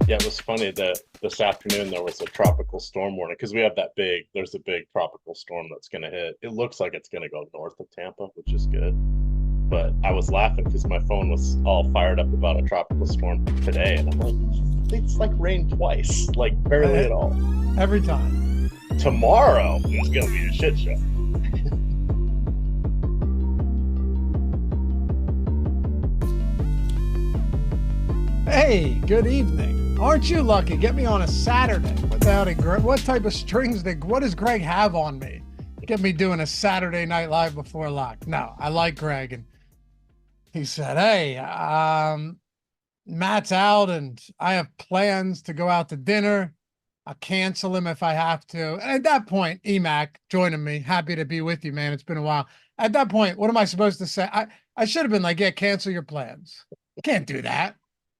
Yeah, it was funny that this afternoon there was a tropical storm warning because we have there's a big tropical storm that's going to hit. It looks like it's going to go north of Tampa, which is good. But I was laughing because my phone was all fired up about a tropical storm today. And I'm like, it's like rain twice, like barely at all. Every time. Tomorrow is going to be a shit show. Hey, good evening. Aren't you lucky? Get me on a Saturday. What type of strings what does Greg have on me? Get me doing a Saturday night live before lock. No, I like Greg. And he said, hey, Matt's out and I have plans to go out to dinner. I'll cancel him if I have to. And at that point, EMac joining me. Happy to be with you, man. It's been a while. At that point, what am I supposed to say? I should have been like, yeah, cancel your plans. Can't do that.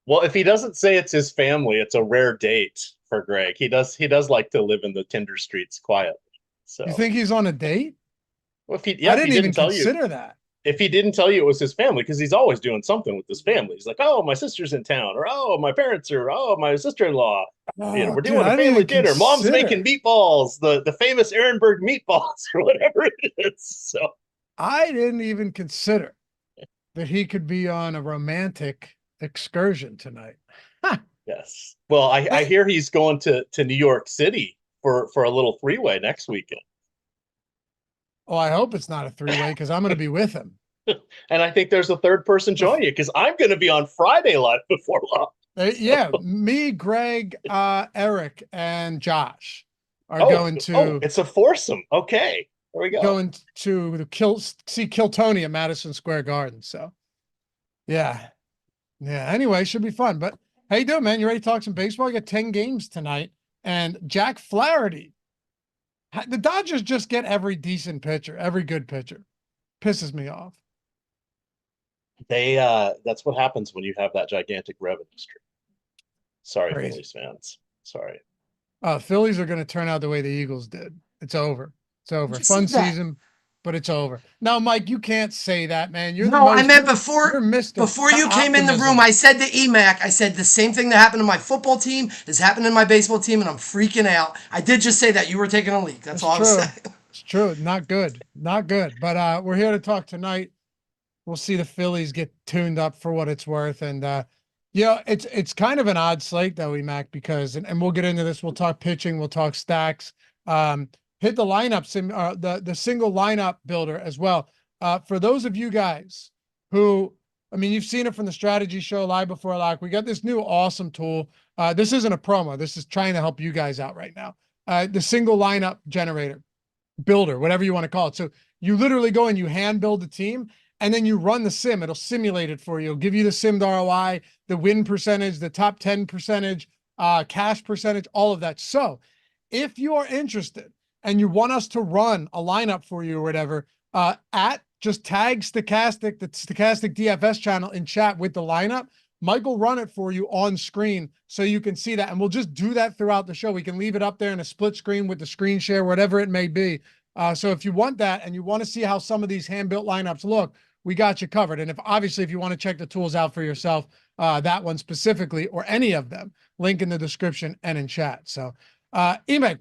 Well, if he doesn't say it's his family, it's a rare date for Greg. He does like to live in the Tinder streets quietly. So you think he's on a date? Well, I didn't even consider that. If he didn't tell you it was his family, because he's always doing something with his family. He's like, oh, my sister's in town, or oh, my parents are, oh, my sister-in-law. We're doing a family dinner. Mom's making meatballs, the famous Ehrenberg meatballs, or whatever it is. So I didn't even consider that he could be on a romantic excursion tonight. Huh. Yes. Well, I hear he's going to New York City for a little three-way next weekend. Oh, I hope it's not a three-way because I'm going to be with him. And I think there's a third person joining you because I'm going to be on Friday live before long. Yeah, me, Greg, Eric, and Josh are going to. Oh, it's a foursome. Okay, there we go. Going to kill Tony at Madison Square Garden. So, yeah. Anyway, should be fun. But how you doing, man? You ready to talk some baseball? You got 10 games tonight, and Jack Flaherty. The Dodgers just get every decent pitcher, every good pitcher. Pisses me off. That's what happens when you have that gigantic revenue stream. Sorry, Crazy. Phillies fans. Sorry. Phillies are going to turn out the way the Eagles did. It's over. It's over. Fun season, but it's over. Now, Mike, you can't say that, man. I meant before you came in the room, I said to EMac, I said the same thing that happened to my football team has happened to my baseball team, and I'm freaking out. I did just say that. You were taking a leak. That's all I was saying. It's true. Not good. Not good. But we're here to talk tonight. We'll see the Phillies get tuned up for what it's worth. And, it's kind of an odd slate, though, EMac, because, and we'll get into this. We'll talk pitching. We'll talk stacks. Hit the lineup, the single lineup builder as well. For those of you guys who, you've seen it from the strategy show live before lock. We got this new awesome tool. This isn't a promo. This is trying to help you guys out right now. The single lineup generator builder, whatever you want to call it. So you literally go and you hand build the team and then you run the sim. It'll simulate it for you. It'll give you the simmed ROI, the win percentage, the top 10 percentage, cash percentage, all of that. So if you are interested, and you want us to run a lineup for you or whatever, just tag the Stochastic DFS channel in chat with the lineup. Mike will run it for you on screen so you can see that. And we'll just do that throughout the show. We can leave it up there in a split screen with the screen share, whatever it may be. So if you want that and you want to see how some of these hand-built lineups look, we got you covered. And if you want to check the tools out for yourself, that one specifically, or any of them, link in the description and in chat. So, EMac,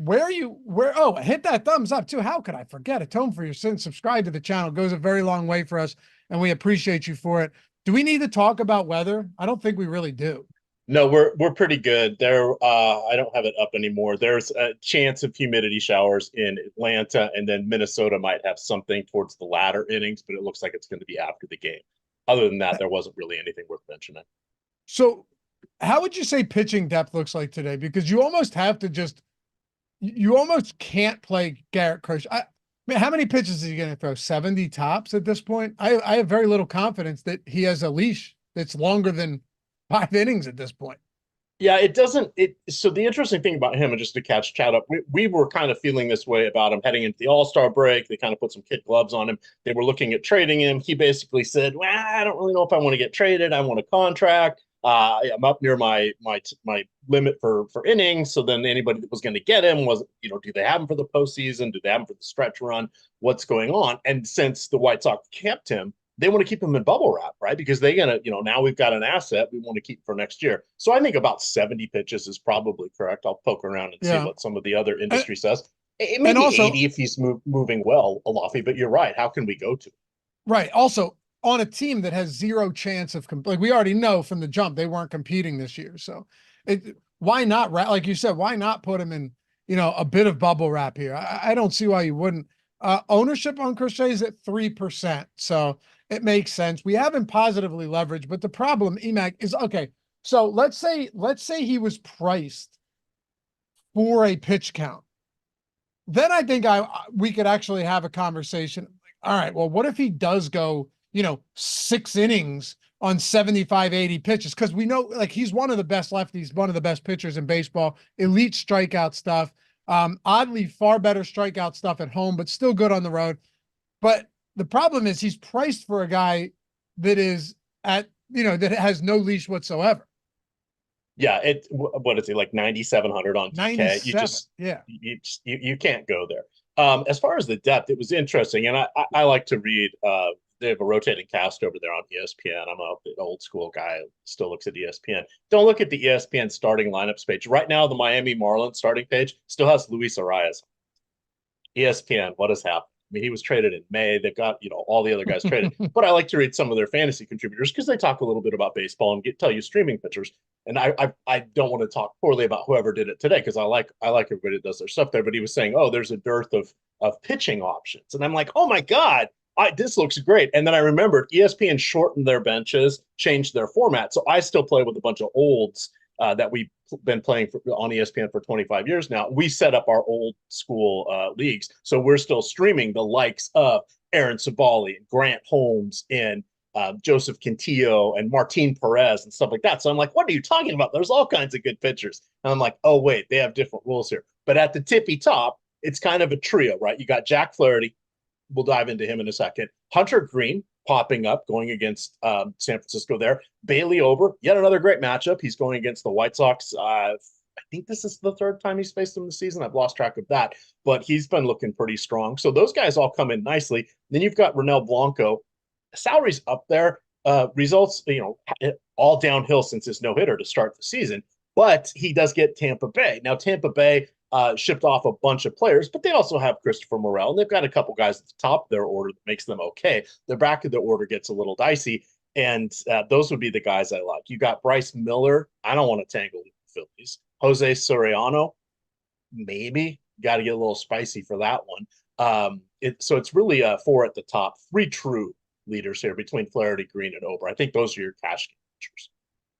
hit that thumbs up too. How could I forget? Atone for your sins. Subscribe to the channel. It goes a very long way for us, and we appreciate you for it. Do we need to talk about weather? I don't think we really do. No, we're pretty good. I don't have it up anymore. There's a chance of humidity showers in Atlanta, and then Minnesota might have something towards the latter innings, but it looks like it's going to be after the game. Other than that, there wasn't really anything worth mentioning. So how would you say pitching depth looks like today? Because you almost have to you almost can't play Garrett Crochet. How many pitches is he going to throw? 70 tops at this point? I have very little confidence that he has a leash that's longer than 5 innings at this point. Yeah, so the interesting thing about him, and just to catch Chad up, we were kind of feeling this way about him heading into the All-Star break. They kind of put some kid gloves on him. They were looking at trading him. He basically said, well, I don't really know if I want to get traded. I want a contract. I'm up near my limit for innings. So then anybody that was going to get him was, do they have him for the postseason? Do they have him for the stretch run? What's going on? And since the White Sox kept him, they want to keep him in bubble wrap, right? Because they're going to, now we've got an asset we want to keep for next year. So I think about 70 pitches is probably correct. I'll poke around and see what some of the other industry says. It may be also 80 if he's moving well, Loughy, but you're right. How can we go to? Right. Also, on a team that has zero chance of like we already know from the jump they weren't competing this year. So why not, like you said, why not put him in, a bit of bubble wrap here? I don't see why you wouldn't. Ownership on Crochet is at 3%. So it makes sense. We have him positively leveraged, but the problem, EMac, is okay. So let's say he was priced for a pitch count. Then I think we could actually have a conversation. All right, well, what if he does go, 6 innings on 75, 80 pitches? Because we know, like, he's one of the best lefties, one of the best pitchers in baseball, elite strikeout stuff, oddly far better strikeout stuff at home, but still good on the road. But the problem is he's priced for a guy that is that has no leash whatsoever. Yeah, what is he, like 9,700 on DK? You can't go there. As far as the depth, it was interesting, and I like to read. They have a rotating cast over there on ESPN. I'm an old school guy who still looks at ESPN. Don't look at the ESPN starting lineups page right now. The Miami Marlins starting page still has Luis Arias. ESPN, what has happened? I mean, he was traded in May. They've got, all the other guys traded. But I like to read some of their fantasy contributors because they talk a little bit about baseball and tell you streaming pitchers. And I don't want to talk poorly about whoever did it today because I like everybody that does their stuff there. But he was saying, oh, there's a dearth of pitching options. And I'm like, oh my God, this looks great. And then I remembered ESPN shortened their benches, changed their format. So I still play with a bunch of olds that we've been playing on ESPN for 25 years now. We set up our old school leagues. So we're still streaming the likes of Aaron Cibali and Grant Holmes and Joseph Quintillo and Martin Perez and stuff like that. So I'm like, what are you talking about? There's all kinds of good pitchers. And I'm like, oh, wait, they have different rules here. But at the tippy top, it's kind of a trio, right? You got Jack Flaherty. We'll dive into him in a second. Hunter Green popping up, going against San Francisco there. Bailey Ober, yet another great matchup. He's going against the White Sox. I think this is the third time he's faced them this season. I've lost track of that, but he's been looking pretty strong. So those guys all come in nicely. Then you've got Ronel Blanco. Salary's up there. Results, all downhill since his no-hitter to start the season, but he does get Tampa Bay. Now, Tampa Bay shipped off a bunch of players, but they also have Christopher Morel, and they've got a couple guys at the top of their order that makes them okay. The back of the order gets a little dicey, and those would be the guys I like. You got Bryce Miller. I don't want to tangle with the Phillies. Jose Soriano, maybe. Got to get a little spicy for that one. So it's really 4 at the top, 3 true leaders here between Flaherty, Green, and Ober. I think those are your cash game pitchers.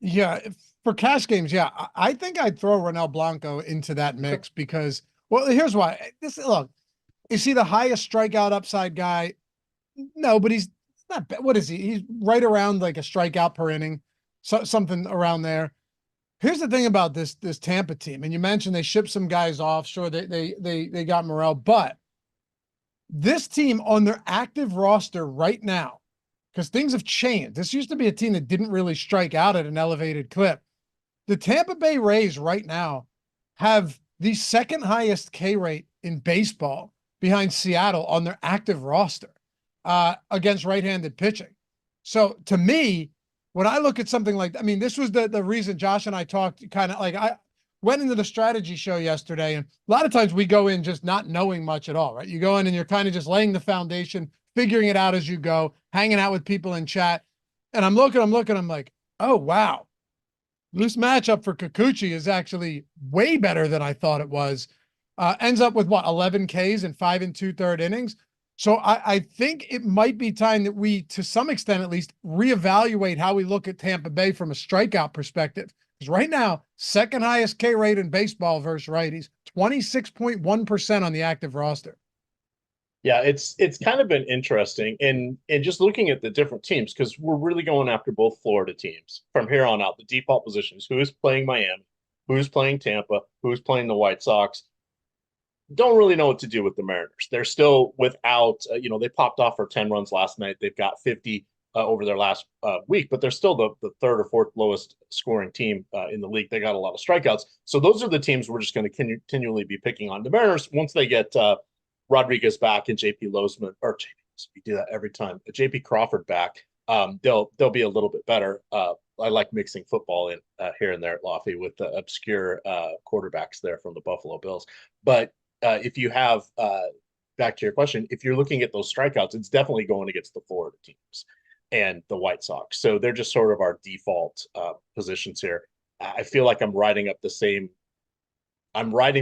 Yeah, for cash games, yeah, I think I'd throw Ronel Blanco into that mix because, well, here's why. Look, is he the highest strikeout upside guy? No, but he's not. What is he? He's right around like a strikeout per inning, so something around there. Here's the thing about this Tampa team, and you mentioned they shipped some guys off. Sure, they got Morel, but this team on their active roster right now, because things have changed. This used to be a team that didn't really strike out at an elevated clip. The Tampa Bay Rays right now have the second highest K rate in baseball behind Seattle on their active roster against right-handed pitching. So to me, when I look at something like, this was the reason Josh and I talked kind of like, I went into the strategy show yesterday, and a lot of times we go in just not knowing much at all, right? You go in and you're kind of just laying the foundation, figuring it out as you go, hanging out with people in chat. And I'm looking, I'm like, oh, wow. This matchup for Kikuchi is actually way better than I thought it was. Ends up with 11 Ks in 5 2/3 innings. So I think it might be time that we, to some extent at least, reevaluate how we look at Tampa Bay from a strikeout perspective. Because right now, second highest K rate in baseball versus righties, 26.1% on the active roster. Yeah, it's kind of been interesting, and just looking at the different teams, because we're really going after both Florida teams from here on out. The default positions: who is playing Miami, who's playing Tampa, who's playing the White Sox. Don't really know what to do with the Mariners. They're still without, they popped off for 10 runs last night. They've got 50 over their last week, but they're still the third or fourth lowest scoring team in the league. They got a lot of strikeouts. So those are the teams we're just going to continually be picking on. The Mariners, once they get Rodriguez back and JP Losman, or We do that every time. A JP Crawford back, they'll be a little bit better. I like mixing football in here and there at Loughy with the obscure quarterbacks there from the Buffalo Bills. But if you have back to your question, if you're looking at those strikeouts, it's definitely going against the Florida teams and the White Sox. So they're just sort of our default positions here. I feel like I'm writing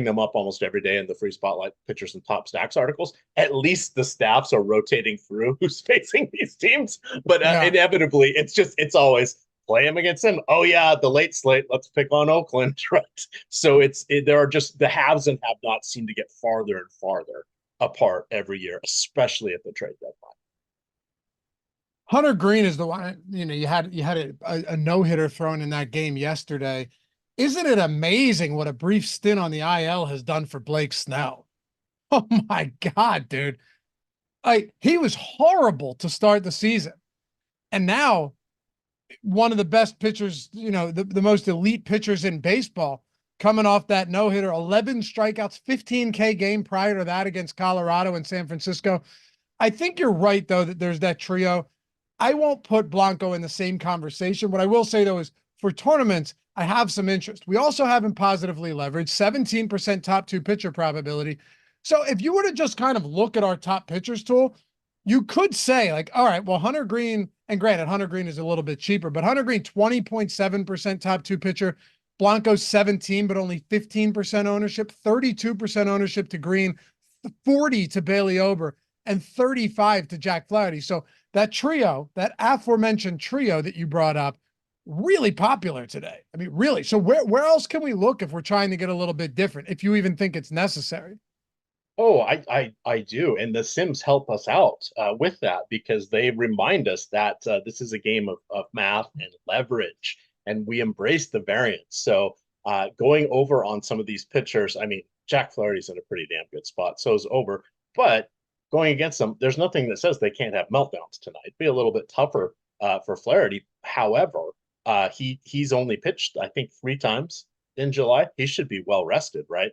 them up almost every day in the free spotlight pitchers and top stacks articles. At least the staffs are rotating through who's facing these teams, but inevitably it's always play them against them. Oh yeah, the late slate. Let's pick on Oakland, right? So there are just the haves and have-nots seem to get farther and farther apart every year, especially at the trade deadline. Hunter Green is the one, you had a no-hitter thrown in that game yesterday. Isn't it amazing what a brief stint on the IL has done for Blake Snell? Oh my God, dude. He was horrible to start the season. And now one of the best pitchers, the most elite pitchers in baseball, coming off that no-hitter, 11 strikeouts, 15K game prior to that against Colorado and San Francisco. I think you're right, though, that there's that trio. I won't put Blanco in the same conversation. What I will say, though, is for tournaments, I have some interest. We also have him positively leveraged, 17% top 2 pitcher probability. So if you were to just kind of look at our top pitchers tool, you could say, like, all right, well, Hunter Green, and granted, Hunter Green is a little bit cheaper, but Hunter Green, 20.7% top 2 pitcher, Blanco 17, but only 15% ownership, 32% ownership to Green, 40 to Bailey Ober, and 35 to Jack Flaherty. So that trio, that aforementioned trio that you brought up, really popular today. I mean, really. So where else can we look if we're trying to get a little bit different, if you even think it's necessary? Oh, I do. And the Sims help us out with that, because they remind us that this is a game of math and leverage, and we embrace the variance. So going over on some of these pitchers, I mean, Jack Flaherty's in a pretty damn good spot. So is Ober. But going against them, there's nothing that says they can't have meltdowns tonight. It'd be a little bit tougher for Flaherty. However, he's only pitched, I think, 3 times in July. He should be well rested, right?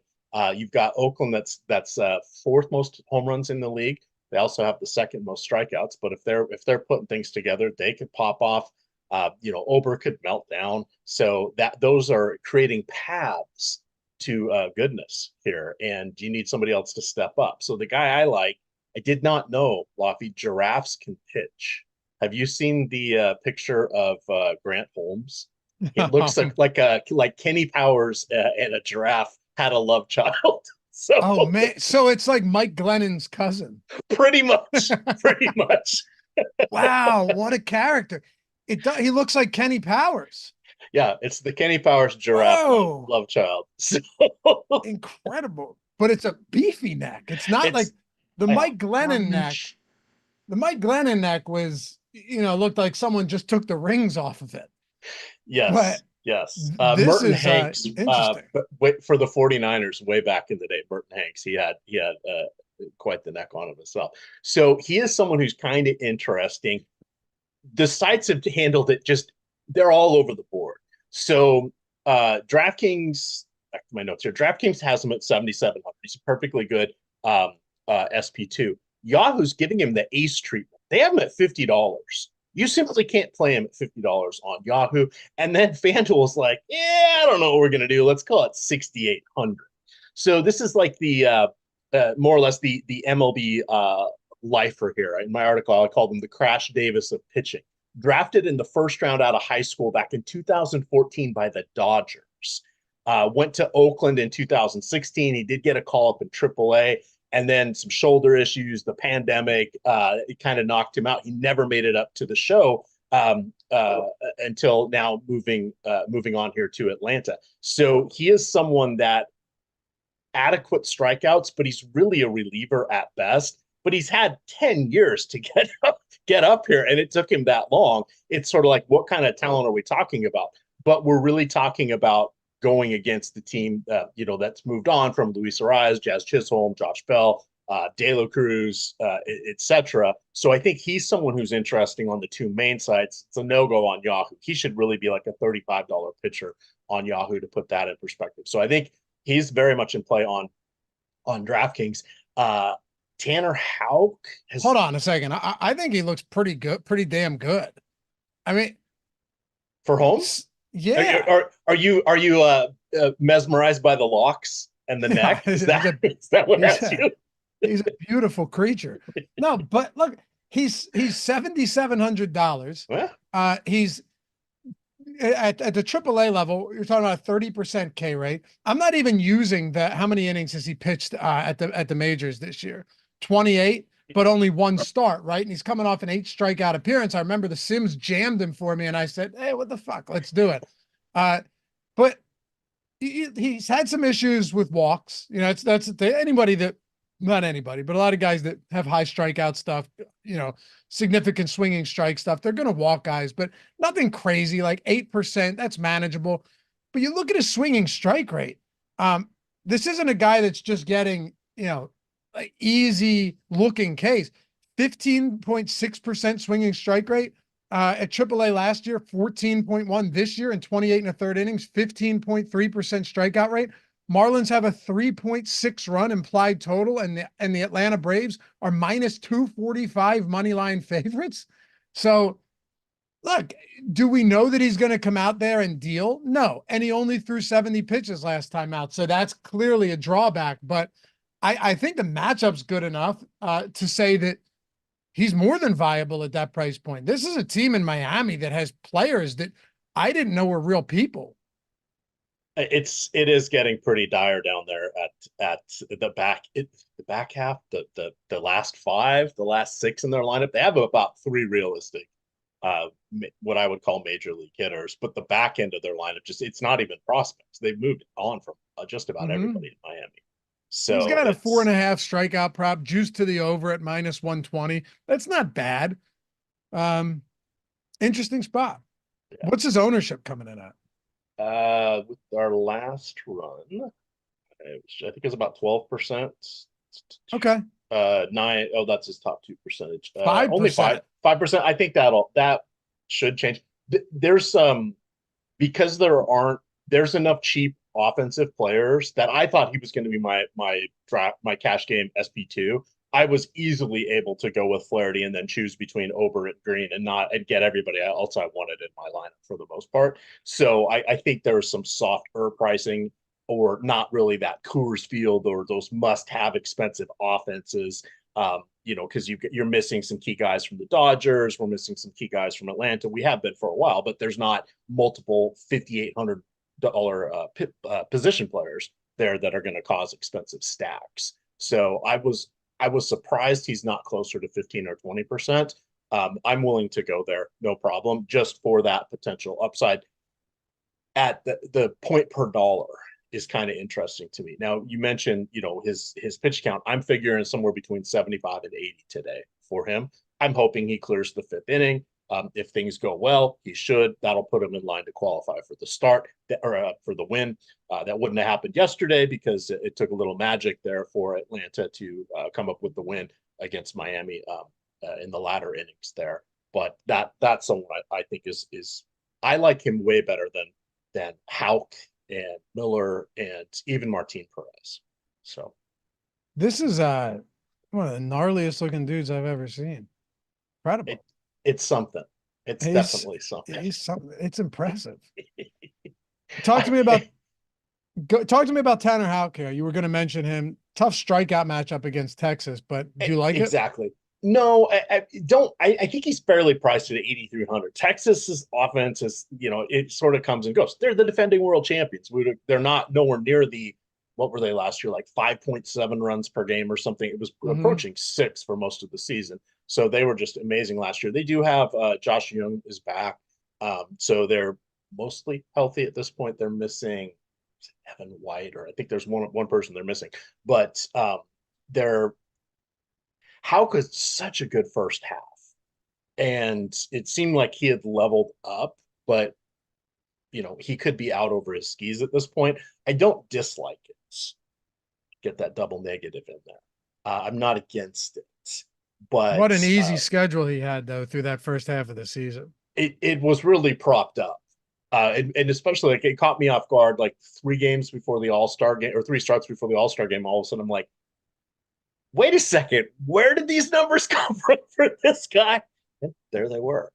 You've got Oakland that's 4th most home runs in the league. They also have the 2nd most strikeouts. But if they're putting things together, they could pop off. Ober could melt down. So those are creating paths to goodness here, and you need somebody else to step up. So the guy I like, I did not know, Loughy, giraffes can pitch. Have you seen the picture of Grant Holmes? It looks like Kenny Powers and a giraffe had a love child. So, oh man, so it's like Mike Glennon's cousin. Pretty much. Wow, what a character! He looks like Kenny Powers. Yeah, it's the Kenny Powers giraffe love child. So. Incredible, but it's a beefy neck. It's not like the Mike Glennon neck. The Mike Glennon neck was, looked like someone just took the rings off of it. Yes. But yes. This Merton is Hanks, interesting. For the 49ers way back in the day, Merton Hanks, he had quite the neck on him himself. So he is someone who's kind of interesting. The sites have handled it they're all over the board. So DraftKings, back to my notes here, DraftKings has him at 7,700. He's a perfectly good SP2. Yahoo's giving him the ace treatment. They have him at $50. You simply can't play him at $50 on Yahoo. And then FanDuel's like, I don't know what we're going to do. Let's call it 6,800. So this is like the more or less the MLB lifer here. In my article, I called him the Crash Davis of pitching. Drafted in the 1st round out of high school back in 2014 by the Dodgers. Went to Oakland in 2016. He did get a call up in AAA. And then some shoulder issues, the pandemic, it kind of knocked him out. He never made it up to the show until now moving on here to Atlanta. So he is someone that adequate strikeouts, but he's really a reliever at best. But he's had 10 years to get up here, and it took him that long. It's sort of like, what kind of talent are we talking about? But we're really talking about going against the team, that's moved on from Luis Ariz, Jazz Chisholm, Josh Bell, De La Cruz, etc. So I think he's someone who's interesting on the 2 main sites. It's a no-go on Yahoo. He should really be like a $35 pitcher on Yahoo, to put that in perspective. So I think he's very much in play on DraftKings. Tanner Houck has. Hold on a second. I think he looks pretty good, pretty damn good. I mean, for home. Yeah. Are you mesmerized by the locks and the neck? Is that what has you? He's a beautiful creature. No, but look, he's $7,700. He's at the AAA level. You're talking about a 30% K rate. I'm not even using how many innings has he pitched at the majors this year? 28, but only one start, right? And he's coming off an 8 strikeout appearance. I remember the Sims jammed him for me, and I said, "Hey, what the fuck? Let's do it." But he's had some issues with walks. You know, anybody that, not anybody, but a lot of guys that have high strikeout stuff, you know, significant swinging strike stuff, they're going to walk guys, but nothing crazy, like 8%. That's manageable. But you look at his swinging strike rate. This isn't a guy that's just getting, you know, like easy looking case. 15.6% swinging strike rate at AAA last year, 14.1 this year in 28 1/3 innings, 15.3% strikeout rate. Marlins have a 3.6 run implied total, and the Atlanta Braves are minus 245 money line favorites. So look, do we know that he's going to come out there and deal? No. And he only threw 70 pitches last time out. So that's clearly a drawback, but I think the matchup's good enough to say that he's more than viable at that price point. This is a team in Miami that has players that I didn't know were real people. It is getting pretty dire down there at the back half, the last 5, the last 6 in their lineup. They have about 3 realistic, what I would call major league hitters, but the back end of their lineup it's not even prospects. They've moved on from just about everybody in Miami. So he's got a 4.5 strikeout prop, juiced to the over at minus 120. That's not bad. Interesting spot. Yeah. What's his ownership coming in at? With our last run, I think it was about 12%. Okay. 9. Oh, that's his top 2 percentage. 5%. Only 5%. I think that should change. There's because there's enough cheap offensive players that I thought he was going to be my cash game SP2. I was easily able to go with Flaherty and then choose between Ober and Green and get everybody else I wanted in my lineup for the most part. So I think there's some softer pricing, or not really that Coors Field or those must-have expensive offenses. You know, because you're missing some key guys from the Dodgers. We're missing some key guys from Atlanta. We have been for a while, but there's not multiple $5,800 position players there that are going to cause expensive stacks. So I was surprised he's not closer to 15 or 20%. I'm willing to go there, no problem, just for that potential upside. At the point per dollar is kind of interesting to me. Now, you mentioned, you know, his pitch count. I'm figuring somewhere between 75 and 80 today for him. I'm hoping he clears the 5th inning. If things go well, he should. That'll put him in line to qualify for the start or for the win. That wouldn't have happened yesterday because it took a little magic there for Atlanta to come up with the win against Miami in the latter innings there. But that's someone I think is I like him way better than Houck and Miller and even Martin Perez. So this is one of the gnarliest looking dudes I've ever seen. Incredible. It's something. It's definitely something. It's impressive. Talk to me about Tanner Houck here. You were going to mention him. Tough strikeout matchup against Texas, but do you like it? Exactly. No, I don't. I think he's fairly priced at 8,300. Texas's offense is, you know, it sort of comes and goes. They're the defending world champions. They're not nowhere near what were they last year? Like 5.7 runs per game or something. It was approaching 6 for most of the season. So they were just amazing last year. They do have Josh Young is back. So they're mostly healthy at this point. They're missing Evan White, or I think there's one person they're missing. But Houck was such a good first half. And it seemed like he had leveled up, but you know, he could be out over his skis at this point. I don't dislike it. Get that double negative in there. I'm not against it. But what an easy schedule he had though through that first half of the season. It was really propped up. And especially like it caught me off guard, like 3 games before the All-Star game, or 3 starts before the All-Star game. All of a sudden I'm like, wait a second, where did these numbers come from for this guy? And there they were.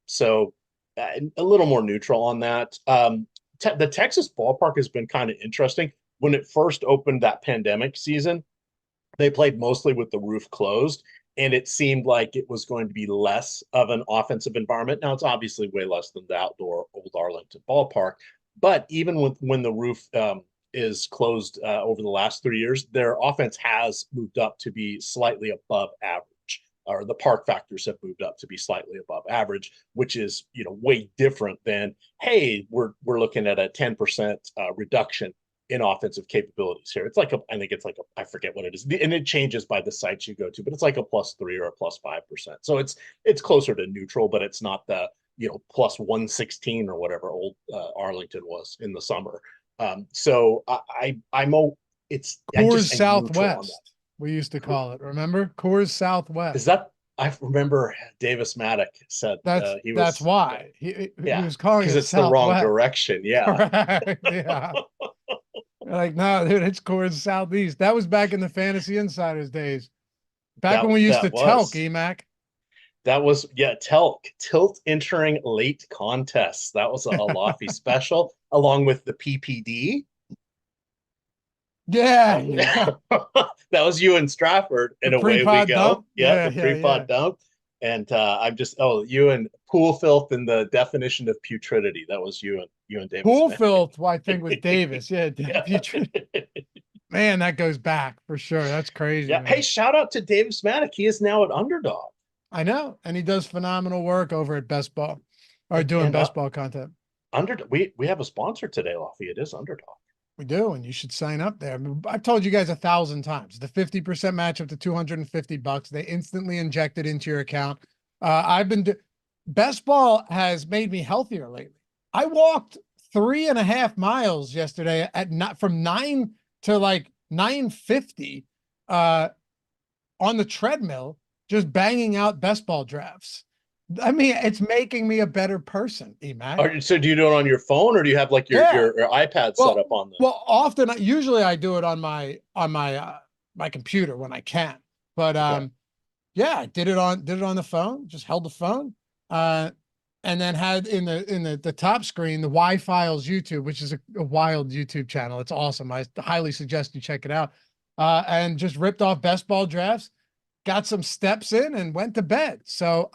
So a little more neutral on that. The Texas ballpark has been kind of interesting. When it first opened that pandemic season, they played mostly with the roof closed, and it seemed like it was going to be less of an offensive environment. Now, it's obviously way less than the outdoor Old Arlington ballpark, but even when the roof is closed over the last 3 years, their offense has moved up to be slightly above average, or the park factors have moved up to be slightly above average, which is, way different than, hey, we're looking at a 10% reduction in offensive capabilities here. It's like I think it's like I forget what it is, and it changes by the sites you go to, but it's like a +3 or a +5%. So it's closer to neutral, but it's not the +116 or whatever Old Arlington was in the summer. So it's Coors Southwest. We used to call it. Remember Coors Southwest? Is that? I remember Davis Maddock said that's why he was calling it because it's Southwest. The wrong direction. Yeah. Correct. Yeah. Like, no, dude, it's Coors Southeast. That was back in the Fantasy Insiders days. Back when we used to Telk, EMac. That was, Telk. Tilt entering late contests. That was a Loughy special, along with the PPD. Yeah. That was you and Stratford, and away we go. Dump? The pre-pod dump. And you and pool filth and the definition of putridity. That was you and Davis. Pool filth, I think, with Davis. Yeah. Man, that goes back for sure. That's crazy. Yeah. Man. Hey, shout out to Davis Maddock. He is now at Underdog. I know, and he does phenomenal work over at Best Ball, or doing Best Ball content. We have a sponsor today, Loughy. It is Underdog. We do, and you should sign up there. I've told you guys 1,000 times. The 50% match up to $250. They instantly inject it into your account. Best Ball has made me healthier lately. I walked 3.5 miles yesterday from 9 to like 9:50 on the treadmill, just banging out Best Ball drafts. I mean, it's making me a better person, EMac. So do you do it on your phone, or do you have like your iPad set up on the? Well, usually I do it on my computer when I can. But I did it on the phone. Just held the phone, and then had in the top screen the Y-Files YouTube, which is a wild YouTube channel. It's awesome. I highly suggest you check it out. And just ripped off Best Ball drafts. Got some steps in and went to bed. So,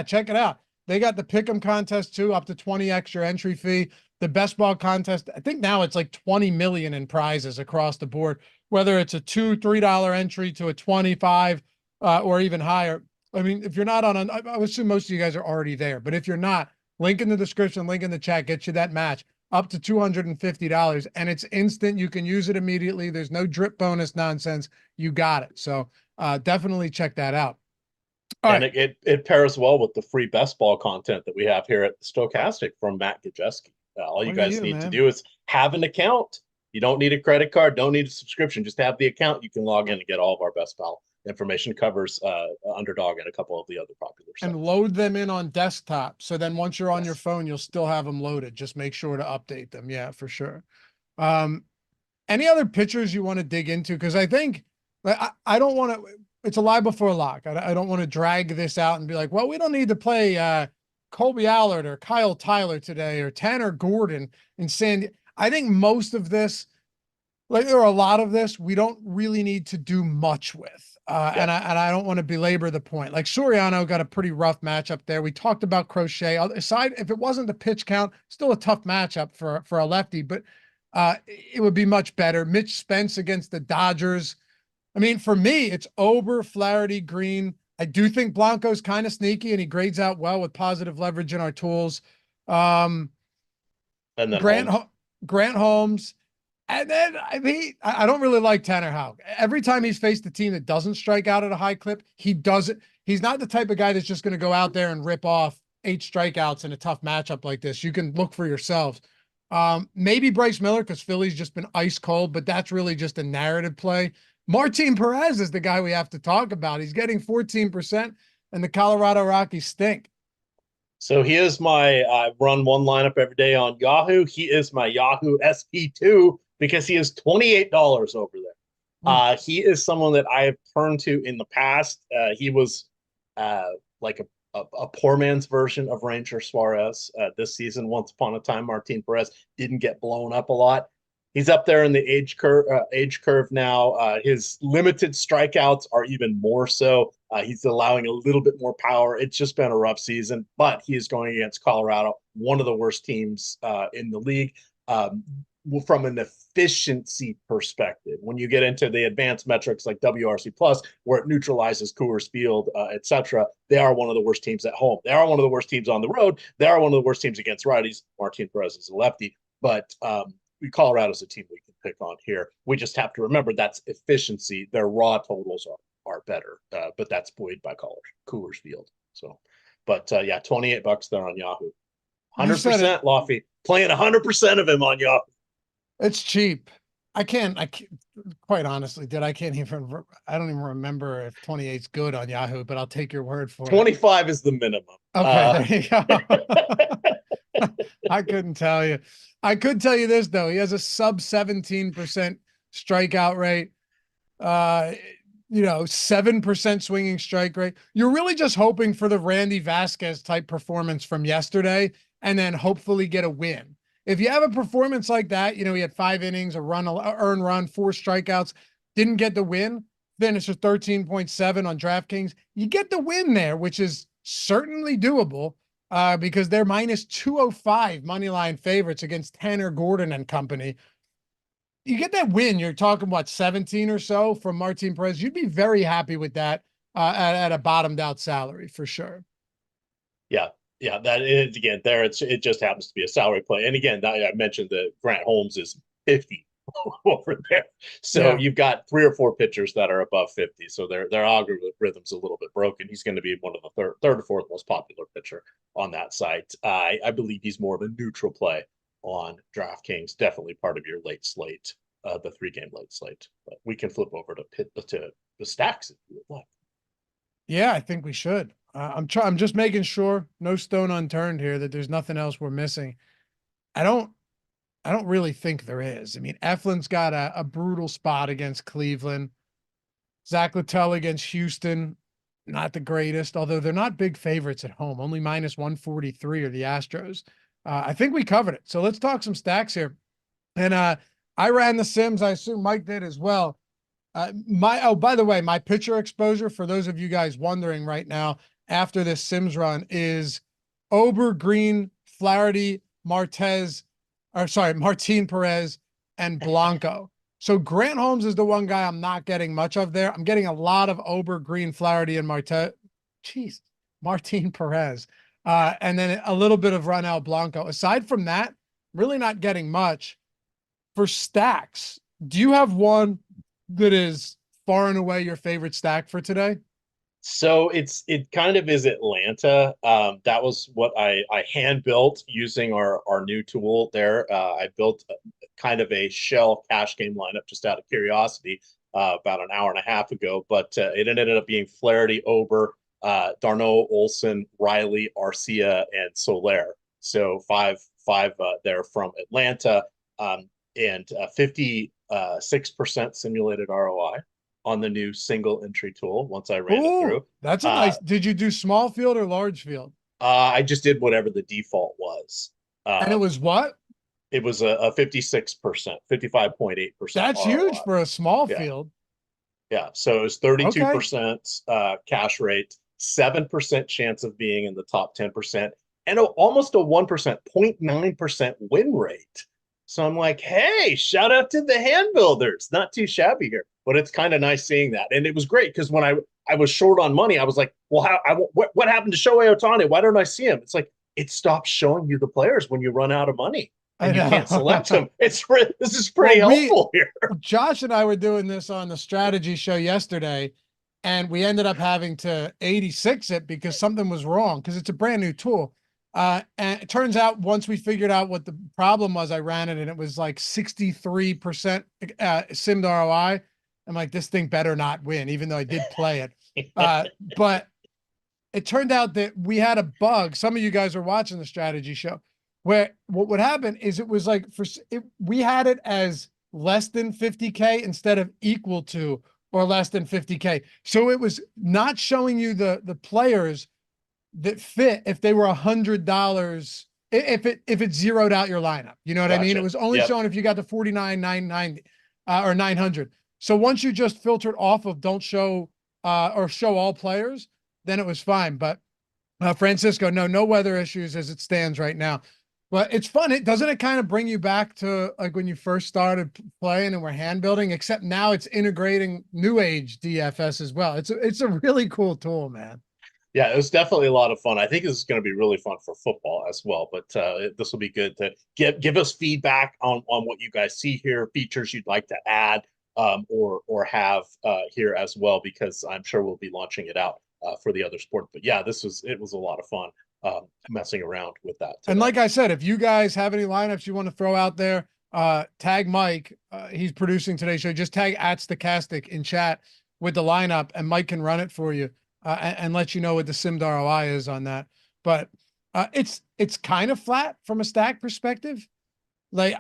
check it out. They got the Pick'em contest too, up to 20 extra entry fee. The Best Ball contest, I think now it's like 20 million in prizes across the board, whether it's a $2-3 entry to a 25 or even higher. I mean, if you're not on, I would assume most of you guys are already there, but if you're not, link in the description, link in the chat, get you that match up to $250, and it's instant. You can use it immediately. There's no drip bonus nonsense. You got it. So, definitely check that out. It pairs well with the free Best Ball content that we have here at the Stochastic from Matt Gajeski. All you guys need to do is have an account. You don't need a credit card, don't need a subscription. Just have the account. You can log in and get all of our Best Ball information. Covers Underdog and a couple of the other popular sites. And load them in on desktop. So then once you're on your phone, you'll still have them loaded. Just make sure to update them. Yeah, for sure. Any other pitchers you want to dig into? Because I think I don't want to, it's a lie before lock. I don't want to drag this out and be like, well, we don't need to play Colby Allard or Kyle Tyler today or Tanner Gordon in Sandy. I think most of this, or a lot of this, we don't really need to do much with. And I don't want to belabor the point. Like Soriano got a pretty rough matchup there. We talked about Crochet. Aside, if it wasn't the pitch count, still a tough matchup for a lefty, but it would be much better. Mitch Spence against the Dodgers. I mean, for me, it's Ober, Flaherty, Green. I do think Blanco's kind of sneaky, and he grades out well with positive leverage in our tools. And then Grant Holmes. And then, I mean, I don't really like Tanner Houck. Every time he's faced a team that doesn't strike out at a high clip, he does it. He's not the type of guy that's just going to go out there and rip off 8 strikeouts in a tough matchup like this. You can look for yourselves. Maybe Bryce Miller, because Philly's just been ice cold, but that's really just a narrative play. Martin Perez is the guy we have to talk about. He's getting 14%, and the Colorado Rockies stink. So he is I run one lineup every day on Yahoo. He is my Yahoo SP2 because he is $28 over there. He is someone that I have turned to in the past. He was like a poor man's version of Ranger Suarez this season. Once upon a time, Martin Perez didn't get blown up a lot. He's up there in the age curve now. His limited strikeouts are even more so. He's allowing a little bit more power. It's just been a rough season, but he is going against Colorado, one of the worst teams in the league. From an efficiency perspective, when you get into the advanced metrics like WRC plus, where it neutralizes Coors Field, etc., they are one of the worst teams at home. They are one of the worst teams on the road. They are one of the worst teams against righties. Martin Perez is a lefty, but Colorado's a team we can pick on here. We just have to remember that's efficiency. Their raw totals are better, but that's buoyed by Coors Field. So, but yeah, $28 there on Yahoo. 100% Loughy, playing 100% of him on Yahoo. It's cheap. I can't quite honestly, I don't even remember if 28's good on Yahoo, but I'll take your word for 25 is the minimum. Okay, there you go. I couldn't tell you. I could tell you this though. He has a sub 17% strikeout rate. 7% swinging strike rate. You're really just hoping for the Randy Vasquez type performance from yesterday and then hopefully get a win. If you have a performance like that, he had 5 innings, a earned run, 4 strikeouts, didn't get the win, finished with 13.7 on DraftKings. You get the win there, which is certainly doable because they're minus 205 moneyline favorites against Tanner Gordon and company. You get that win, you're talking, 17 or so from Martin Perez. You'd be very happy with that at a bottomed out salary for sure. Yeah. Yeah, that is, again, there it just happens to be a salary play. And again, I mentioned that Grant Holmes is 50 over there. So you've got 3 or 4 pitchers that are above 50. So their algorithm's a little bit broken. He's going to be one of the third or fourth most popular pitcher on that site. I believe he's more of a neutral play on DraftKings. Definitely part of your late slate, the 3-game late slate. But we can flip over to the stacks if you would like. Yeah, I think we should. I'm just making sure, no stone unturned here, that there's nothing else we're missing. I don't really think there is. I mean, Eflin's got a brutal spot against Cleveland. Zach Littell against Houston, not the greatest, although they're not big favorites at home. Only minus 143 are the Astros. I think we covered it. So let's talk some stacks here. And I ran the Sims. I assume Mike did as well. By the way, my pitcher exposure, for those of you guys wondering right now, after this Sims run, is Ober, Green, Flaherty, Martin Perez, and Blanco. So Grant Holmes is the one guy I'm not getting much of there. I'm getting a lot of Ober, Green, Flaherty, and Martin Perez. And then a little bit of Ronel Blanco. Aside from that, really not getting much. For stacks, do you have one that is far and away your favorite stack for today? So it kind of is Atlanta. That was what I hand built using our new tool there. I built kind of a shell cash game lineup just out of curiosity about an hour and a half ago, but it ended up being Flaherty, Ober, Darno, Olson, Riley, Arcia, and Soler. So five there from Atlanta, and 56% simulated ROI on the new single entry tool once I ran it through. That's a nice. Did you do small field or large field? I just did whatever the default was. And it was what? It was a 56%, 55.8%. That's ROI. Huge for a small field. Yeah. So it was 32% cash rate, 7% chance of being in the top 10%, and almost a 1%, 0.9% win rate. So I'm like, hey, shout out to the hand builders. Not too shabby here, but it's kind of nice seeing that. And it was great because when I was short on money, I was like, well, what happened to Shohei Ohtani? Why don't I see him? It's like, it stops showing you the players when you run out of money and you can't select them. This is pretty helpful here. Josh and I were doing this on the strategy show yesterday, and we ended up having to 86 it because something was wrong because it's a brand new tool. And it turns out once we figured out what the problem was, I ran it and it was like 63% simmed ROI. I'm like, this thing better not win, even though I did play it. But it turned out that we had a bug. Some of you guys are watching the strategy show where what would happen is it was like we had it as less than 50K instead of equal to or less than 50K. So it was not showing you the players that fit if they were $100, if it zeroed out your lineup. You know what I mean? It was only showing if you got the 49,990 or 900. So once you just filtered off of don't show or show all players, then it was fine. But Francisco, no weather issues as it stands right now. But it's fun. Doesn't it kind of bring you back to like when you first started playing and we're hand building, except now it's integrating new age DFS as well. It's a really cool tool, man. Yeah, it was definitely a lot of fun. I think this is going to be really fun for football as well. But this will be good to give us feedback on what you guys see here, features you'd like to add or have here as well, because I'm sure we'll be launching it out for the other sport. But yeah, it was a lot of fun messing around with that today. And like I said, if you guys have any lineups you want to throw out there, tag Mike. He's producing today's show. Just tag @Stochastic in chat with the lineup, and Mike can run it for you and let you know what the simmed ROI is on that. But it's kind of flat from a stack perspective. Like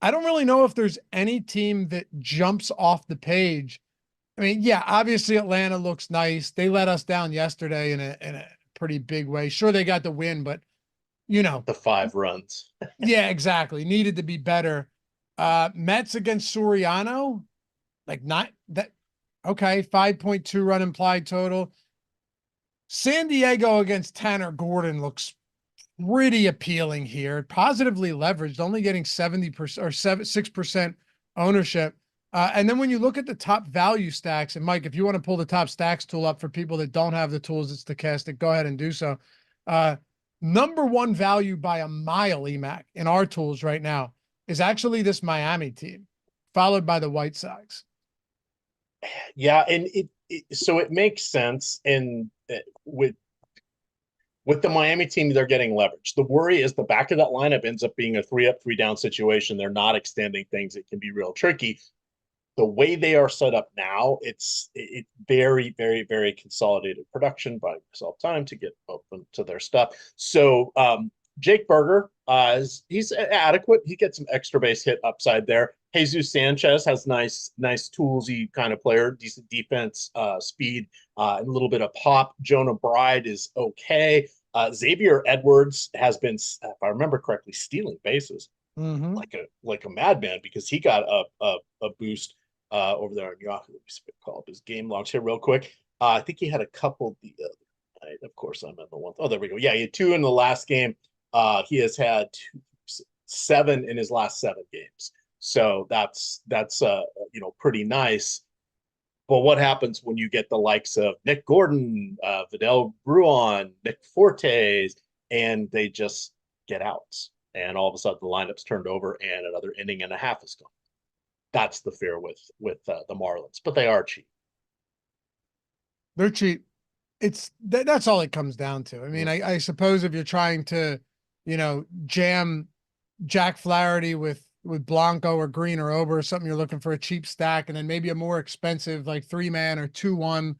I don't really know if there's any team that jumps off the page. I mean, yeah, obviously Atlanta looks nice. They let us down yesterday in a pretty big way. Sure, they got the win, but you know, the 5 runs. Yeah, exactly. Needed to be better. Mets against Soriano, like not that. Okay, 5.2 run implied total. San Diego against Tanner Gordon looks pretty appealing here. Positively leveraged, only getting 70% or 6% ownership. And then when you look at the top value stacks, and Mike, if you want to pull the top stacks tool up for people that don't have the tools at Stochastic, go ahead and do so. Number one value by a mile, EMac, in our tools right now is actually this Miami team, followed by the White Sox. Yeah, and so it makes sense. And with the Miami team, they're getting leverage. The worry is the back of that lineup ends up being a 3-up, 3-down situation. They're not extending things. It can be real tricky. The way they are set up now, it's very, very, very consolidated production, buying yourself time to get open to their stuff. So Jake Berger, he's adequate. He gets some extra base hit upside there. Jesus Sanchez has nice toolsy kind of player, decent defense, speed, and a little bit of pop. Jonah Bride is okay. Xavier Edwards has been, if I remember correctly, stealing bases like a madman, because he got a boost over there on Yahoo. Let me call up his game logs here real quick. I think he had a couple the other night. Of course, I'm in the one. Oh, there we go. Yeah, he had 2 in the last game. He has had 7 in his last 7 games. So that's pretty nice. But what happens when you get the likes of Nick Gordon, Vidal Bruin, Nick Fortes, and they just get outs, and all of a sudden the lineup's turned over and another inning and a half is gone? That's the fear with the Marlins, but they are cheap. They're cheap. That's all it comes down to. I mean, I suppose if you're trying to, jam Jack Flaherty with Blanco or Green or Ober or something, you're looking for a cheap stack, and then maybe a more expensive like 3-man or 2-1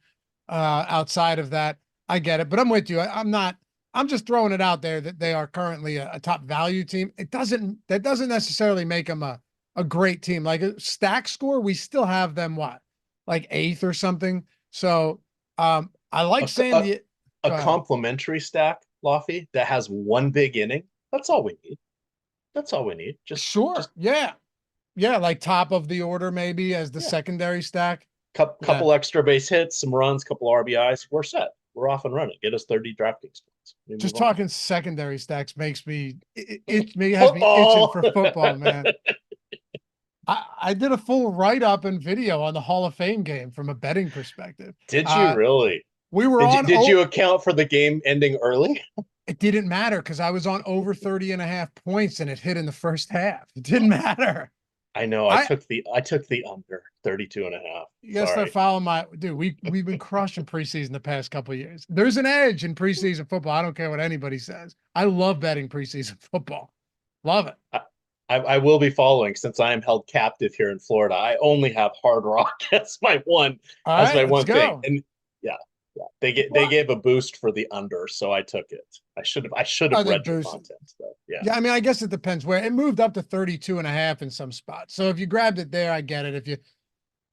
outside of that. I get it, but I'm with you. I'm just throwing it out there that they are currently a top value team. That doesn't necessarily make them a great team. Like a stack score, we still have them like 8th or something. So I like saying a complimentary stack, Loughy, that has 1 big inning. That's all we need. That's all we need. Yeah, like top of the order maybe as the secondary stack. Couple extra base hits, some runs, couple RBIs. We're set. We're off and running. Get us 30 DraftKings points. Just talking secondary stacks has me itching for football, man. I did a full write-up and video on the Hall of Fame game from a betting perspective. Did you really? We were Did you account for the game ending early? It didn't matter because I was on over 30.5 points and it hit in the first half. It didn't matter. I know. I took the under 32.5. You gotta start following we've been crushing preseason the past couple of years. There's an edge in preseason football. I don't care what anybody says. I love betting preseason football. Love it. I will be following, since I am held captive here in Florida. I only have Hard Rock as my one thing. And they gave a boost for the under, so I took it. I should have read your content though. Yeah, I mean, I guess it depends where it moved up to 32.5 in some spots. So if you grabbed it there, I get it. If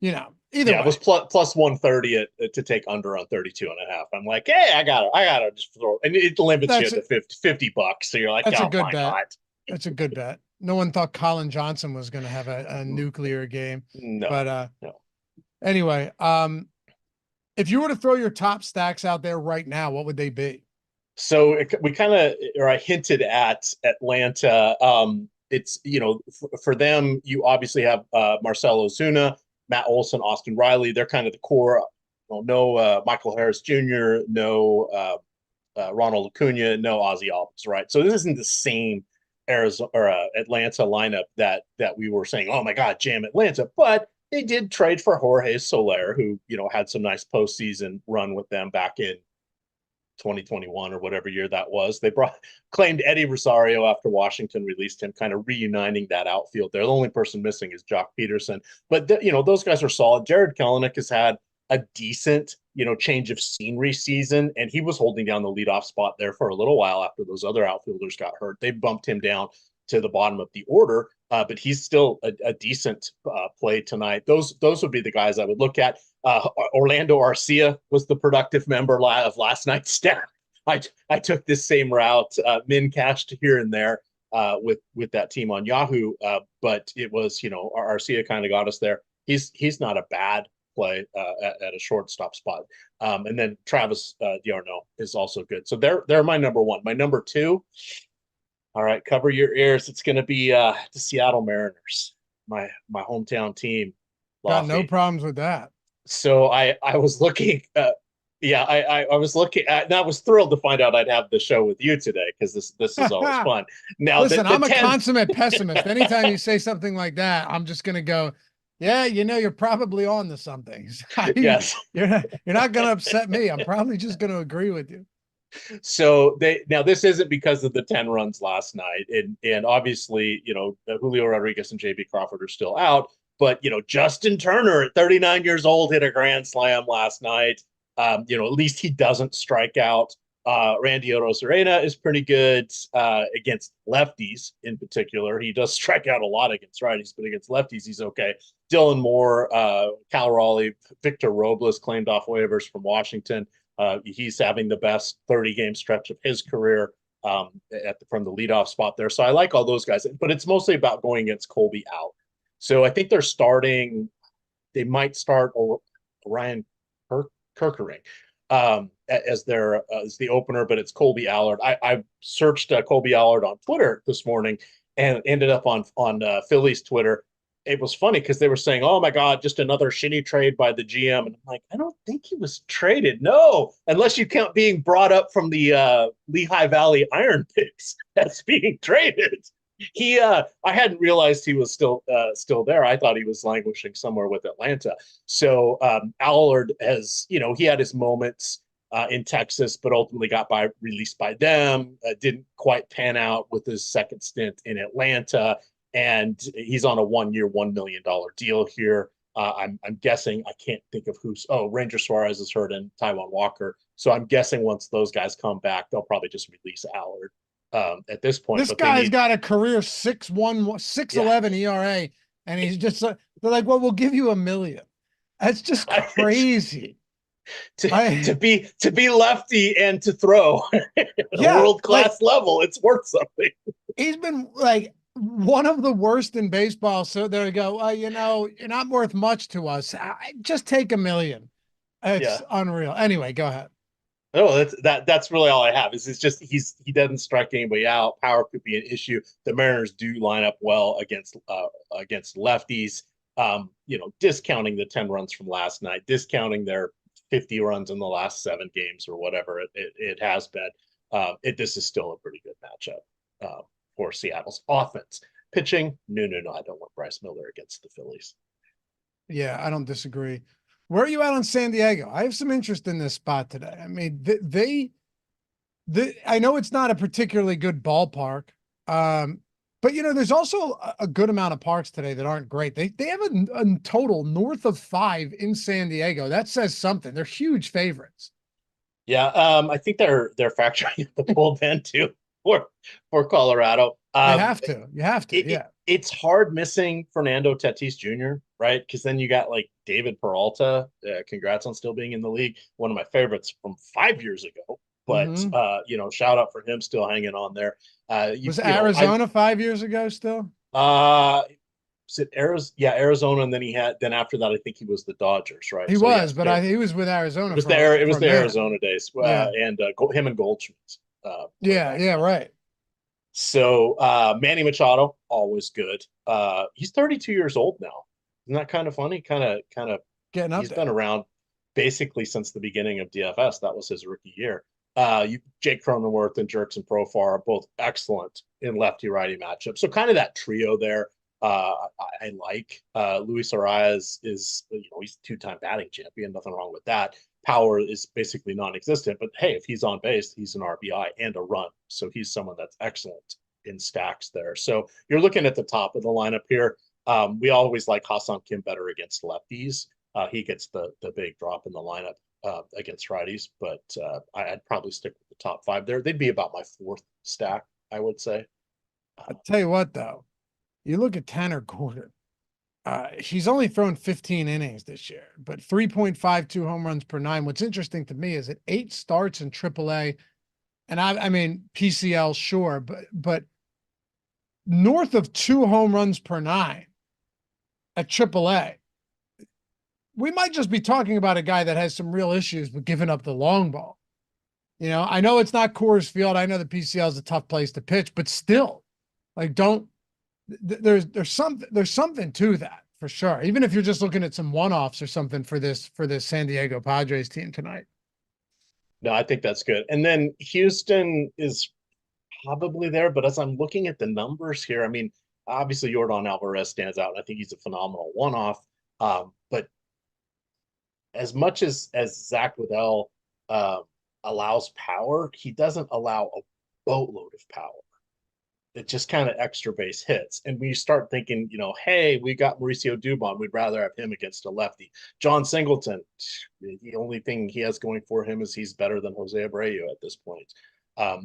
either way. It was plus 130 to take under on 32.5. I'm like, hey, I gotta just throw, and it limits you to $50. So you're like, that's oh a good my bet. God. That's a good bet. No one thought Colin Johnson was going to have a nuclear game. No, but no. Anyway, if you were to throw your top stacks out there right now, what would they be? So I hinted at Atlanta. It's, for them, you obviously have Marcell Ozuna, Matt Olson, Austin Riley. They're kind of the core. No Michael Harris Jr., no Ronald Acuna, no Ozzy Albies, right? So this isn't the same Arizona or Atlanta lineup that we were saying, oh my God, jam Atlanta. But they did trade for Jorge Soler, who had some nice postseason run with them back in 2021 or whatever year that was. They claimed Eddie Rosario after Washington released him, kind of reuniting that outfield there. The only person missing is Jock Peterson, but those guys are solid. Jared Kelenic has had a decent change of scenery season, and he was holding down the leadoff spot there for a little while after those other outfielders got hurt. They bumped him down to the bottom of the order, but he's still a decent play tonight. Those would be the guys I would look at. Orlando Arcia was the productive member of last night's staff. I took this same route, min cashed here and there with that team on Yahoo, but it was Arcia kind of got us there. He's not a bad play at a shortstop spot, and then Travis d'Arnaud is also good. So they're my number one. My number two. All right, cover your ears. It's going to be the Seattle Mariners, my hometown team. Got no problems with that. So I was looking. I was looking at, and I was thrilled to find out I'd have the show with you today because this is always fun. Now, listen, I'm a consummate pessimist. Anytime you say something like that, I'm just going to go, yeah, you're probably on to something. Yes, you're not going to upset me. I'm probably just going to agree with you. So this isn't because of the 10 runs last night, and obviously Julio Rodriguez and JB Crawford are still out, but Justin Turner at 39 years old hit a grand slam last night. At least he doesn't strike out. Randy Arozarena is pretty good against lefties in particular. He does strike out a lot against righties, but against lefties he's okay. Dylan Moore, Cal Raleigh, Victor Robles claimed off waivers from Washington. He's having the best 30-game stretch of his career from the leadoff spot there. So I like all those guys, but it's mostly about going against Colby out. So I think they might start Ryan Kerkering as the opener, but it's Colby Allard. I searched Colby Allard on Twitter this morning and ended up on Philly's Twitter. It was funny because they were saying, oh my God, just another shitty trade by the GM. And I'm like, I don't think he was traded. No, unless you count being brought up from the Lehigh Valley Iron Picks as being traded. I hadn't realized he was still there. I thought he was languishing somewhere with Atlanta. So Allard has, he had his moments in Texas, but ultimately got released by them. Didn't quite pan out with his second stint in Atlanta. And he's on a 1-year, $1 million deal here. I'm guessing, I can't think of Ranger Suarez is hurt and Taijuan Walker. So I'm guessing once those guys come back, they'll probably just release Allard at this point. This guy's got a career 6.11 ERA, and he's just they're like, well, we'll give you $1 million. That's just crazy. To be lefty and to throw at a world-class level, it's worth something. He's been like one of the worst in baseball. So there you go. Well, you're not worth much to us. Just take $1 million. It's unreal. Anyway, go ahead. No, that's really all I have. It's just he doesn't strike anybody out. Power could be an issue. The Mariners do line up well against lefties. Discounting the 10 runs from last night, discounting their 50 runs in the last 7 games or whatever it has been. This is still a pretty good matchup for Seattle's offense. Pitching, no, I don't want Bryce Miller against the Phillies. Yeah, I don't disagree. Where are you at on San Diego? I have some interest in this spot today. I mean, I know it's not a particularly good ballpark, but there's also a good amount of parks today that aren't great. They have a total north of 5 in San Diego. That says something. They're huge favorites. Yeah, I think they're factoring in the bullpen too. for Colorado. You have to. Yeah. It's hard missing Fernando Tatis Jr., right? Because then you got like David Peralta. Congrats on still being in the league. One of my favorites from 5 years ago. But shout out for him still hanging on there. Was Arizona 5 years ago still? Was it Arizona? Yeah, Arizona, and then after that, I think he was the Dodgers, right? He was, but he was with Arizona. It was the Arizona days, and him and Goldschmidt. Right. So Manny Machado, always good. He's 32 years old now. Isn't that kind of funny? Kind of getting up. He's been around basically since the beginning of DFS. That was his rookie year. Jake Cronenworth and Jerks and Profar are both excellent in lefty-righty matchups. So kind of that trio there. I like Luis Arias is he's two-time batting champion. Nothing wrong with that. Power is basically non-existent, but hey, if he's on base, he's an RBI and a run. So he's someone that's excellent in stacks there. So you're looking at the top of the lineup here. We always like Ha-Seong Kim better against lefties. He gets the big drop in the lineup against righties, but I'd probably stick with the top 5 there. They'd be about my 4th stack, I would say. I'll tell you what, though. You look at Tanner Gordon. He's only thrown 15 innings this year, but 3.52 home runs per 9. What's interesting to me is that 8 starts in AAA, and I mean PCL, sure, but north of 2 home runs per 9 at AAA. We might just be talking about a guy that has some real issues with giving up the long ball. I know it's not Coors Field. I know the PCL is a tough place to pitch, but still, like, there's something to that for sure. Even if you're just looking at some one-offs or something for this San Diego Padres team tonight. No, I think that's good. And then Houston is probably there, but as I'm looking at the numbers here, I mean, obviously Yordan Alvarez stands out, and I think he's a phenomenal one-off. But as much as Zach Liddell allows power, he doesn't allow a boatload of power. It just kind of extra base hits. And we start thinking, hey, we got Mauricio Dubon. We'd rather have him against a lefty. John Singleton, the only thing he has going for him is he's better than Jose Abreu at this point.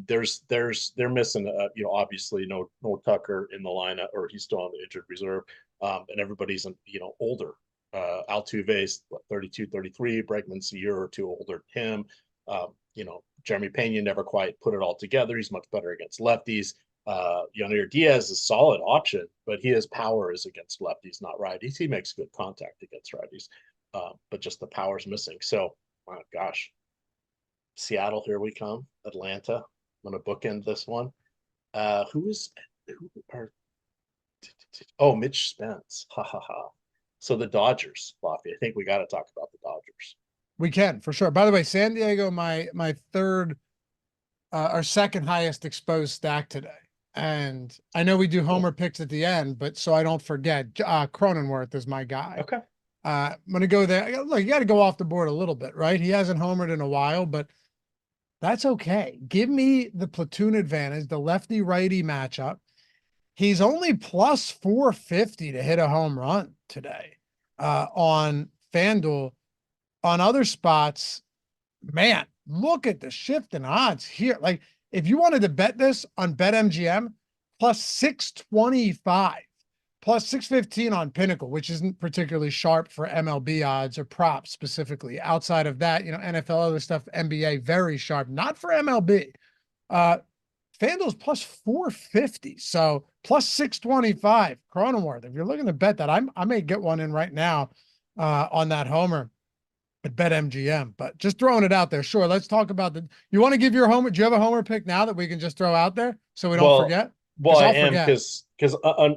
They're missing, obviously no Tucker in the lineup, or he's still on the injured reserve. And everybody's, older. Altuve's 32, 33, Bregman's a year or two older than him. Jeremy Pena never quite put it all together. He's much better against lefties. Yonir Diaz is a solid option, but his power is against lefties, not righties. He makes good contact against righties, but just the power's missing. So, gosh, Seattle, here we come. Atlanta, I'm going to bookend this one. Mitch Spence. Ha ha ha. So the Dodgers, Loughy. I think we got to talk about the Dodgers. We can, for sure. By the way, San Diego, my third or second highest exposed stack today. And I know we do homer picks at the end, but so I don't forget, Cronenworth is my guy. Okay. I'm going to go there. Look, you got to go off the board a little bit, right? He hasn't homered in a while, but that's okay. Give me the platoon advantage, the lefty-righty matchup. He's only plus 450 to hit a home run today on FanDuel. On other spots, man, look at the shift in odds here. Like, if you wanted to bet this on BetMGM, plus 625, plus 615 on Pinnacle, which isn't particularly sharp for MLB odds or props specifically. Outside of that, NFL, other stuff, NBA, very sharp. Not for MLB. FanDuel's plus 450. So plus 625. Cronenworth, if you're looking to bet that, I may get one in right now on that homer at BetMGM, but just throwing it out there. Sure. Let's talk about you want to give your homer? Do you have a homer pick now that we can just throw out there so we don't forget? Well, I am, because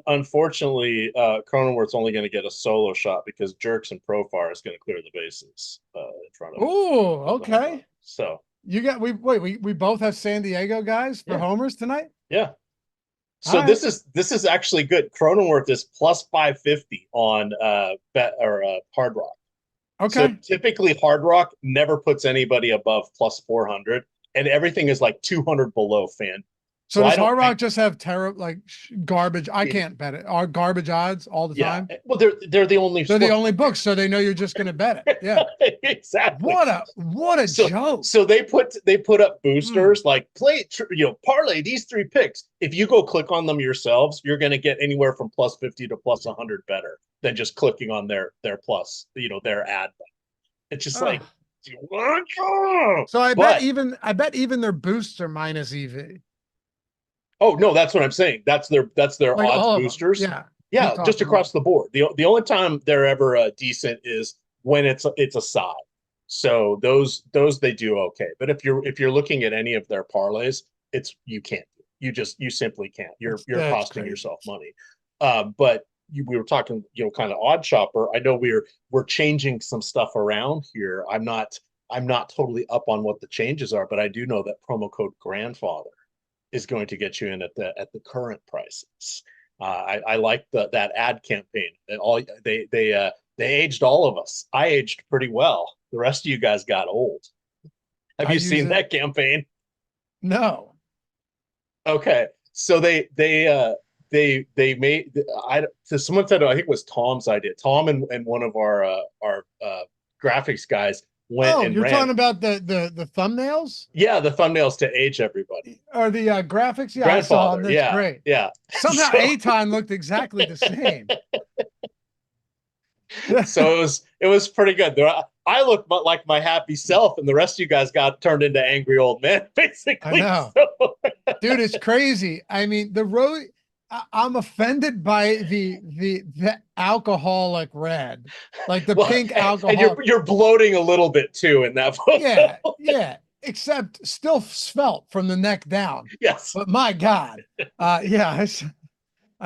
unfortunately, Cronenworth's only going to get a solo shot because Jerks and Profar is going to clear the bases in front of him. Ooh, okay. So we both have San Diego guys for homers tonight. Yeah. So this is actually good. Cronenworth is plus 550 on Hard Rock. Okay. So typically Hard Rock never puts anybody above plus 400, and everything is like 200 below fan. So does Hard Rock just have garbage? I can't bet it. Are garbage odds all the time? Well, they're the only. They're the only books, so they know you're just going to bet it. Yeah, exactly. What a joke. So they put up boosters like parlay these 3 picks. If you go click on them yourselves, you're going to get anywhere from +50 to +100 better than just clicking on their plus, their ad. It's just like. So I bet even their boosts are minus EV. Oh no, that's what I'm saying. That's their odds boosters. Yeah, just across the board. The only time they're ever decent is when it's a side. So those they do okay. But if you're looking at any of their parlays, you can't. You simply can't. You're costing yourself money. But we were talking, kind of odd shopper. I know we're changing some stuff around here. I'm not totally up on what the changes are, but I do know that promo code grandfather is going to get you in at the current prices. I like that ad campaign. They aged all of us. I aged pretty well. The rest of you guys got old. Have you seen that campaign? No. Okay, so they made. Someone said, I think it was Tom's idea. Tom and one of our graphics guys went and you're talking about the thumbnails? Yeah, the thumbnails to age everybody. Or the graphics? Yeah, I saw them. That's great. Yeah. Somehow Aton looked exactly the same. So it was pretty good. I looked like my happy self, and the rest of you guys got turned into angry old men, basically. I know. Dude, it's crazy. I mean, I'm offended by the alcoholic red, like the pink alcohol. And you're bloating a little bit too in that photo. Yeah. Except still svelte from the neck down. Yes. But my God. I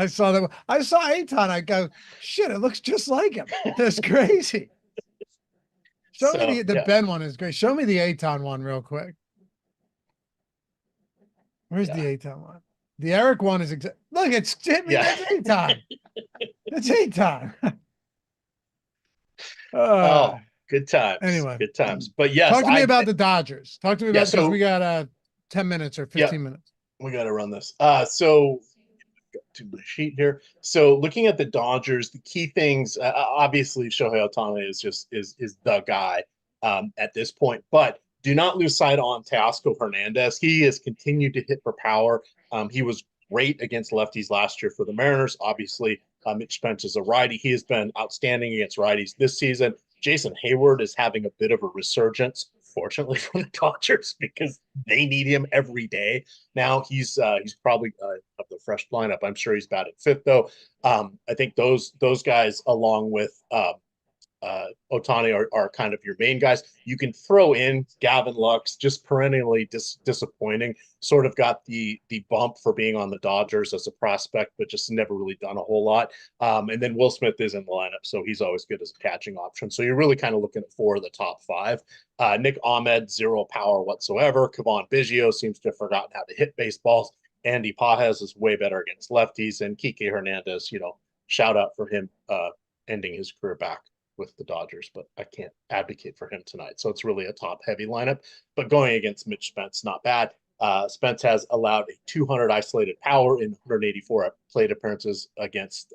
saw that. I saw Aton. I go, shit, it looks just like him. That's crazy. Show me the Ben one is great. Show me the Aton one real quick. Where's the Aton one? The Eric one is look, it's Jimmy. That's Aton. That's Aton. Good times. Anyway, good times. But yes, talk to me about the Dodgers. Talk to me about because we got 10 minutes or 15 minutes. We got to run this. So to the sheet here. So looking at the Dodgers, the key things, obviously Shohei Ohtani is the guy at this point, but do not lose sight on Teoscar Hernandez. He has continued to hit for power. He was great against lefties last year for the Mariners. Obviously, Mitch Spence is a righty. He has been outstanding against righties this season. Jason Hayward is having a bit of a resurgence, fortunately for the Dodgers, because they need him every day. Now he's probably of the fresh lineup. I'm sure he's batting fifth, though. I think those guys, along with Ohtani, are kind of your main guys. You can throw in Gavin Lux, just perennially disappointing. Sort of got the bump for being on the Dodgers as a prospect, but just never really done a whole lot. And then Will Smith is in the lineup, so he's always good as a catching option. So you're really kind of looking at 4 of the top 5. Nick Ahmed, 0 power whatsoever. Kevon Biggio seems to have forgotten how to hit baseballs. Andy Pajes is way better against lefties, and Kike Hernandez, shout out for him ending his career back with the Dodgers, but I can't advocate for him tonight. So it's really a top heavy lineup, but going against Mitch Spence, not bad. Spence has allowed a 200 isolated power in 184 plate appearances against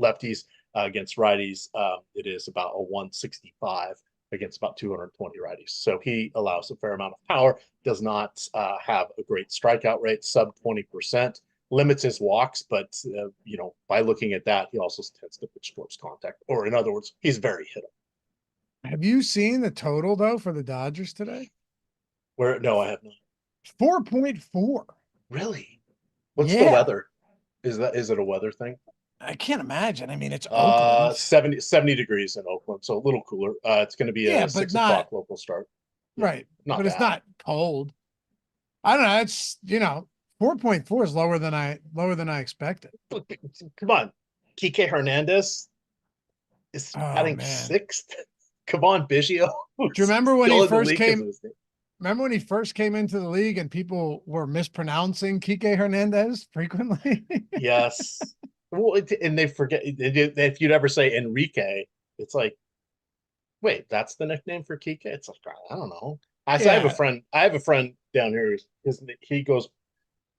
lefties. Against righties, it is about a 165 against about 220 righties. So he allows a fair amount of power, does not have a great strikeout rate, sub 20%. Limits his walks, but by looking at that, he also tends to pitch towards contact, or in other words, he's very hittable. Have you seen the total though for the Dodgers today? No, I have not. 4.4. Really? What's the weather? Is it a weather thing? I can't imagine. I mean, it's Oakland. 70 degrees in Oakland, so a little cooler. It's going to be a 6 o'clock local start. Right, but it's not cold. I don't know. It's 4.4 is lower than I expected. Come on. Kike Hernandez is batting 6th. Kevon Biggio. Do you remember when he first came? Remember when he first came into the league and people were mispronouncing Kike Hernandez frequently? Yes. Well, and they forget if you'd ever say Enrique, it's like, wait, that's the nickname for Kike? It's like, I don't know. I have a friend down here. He goes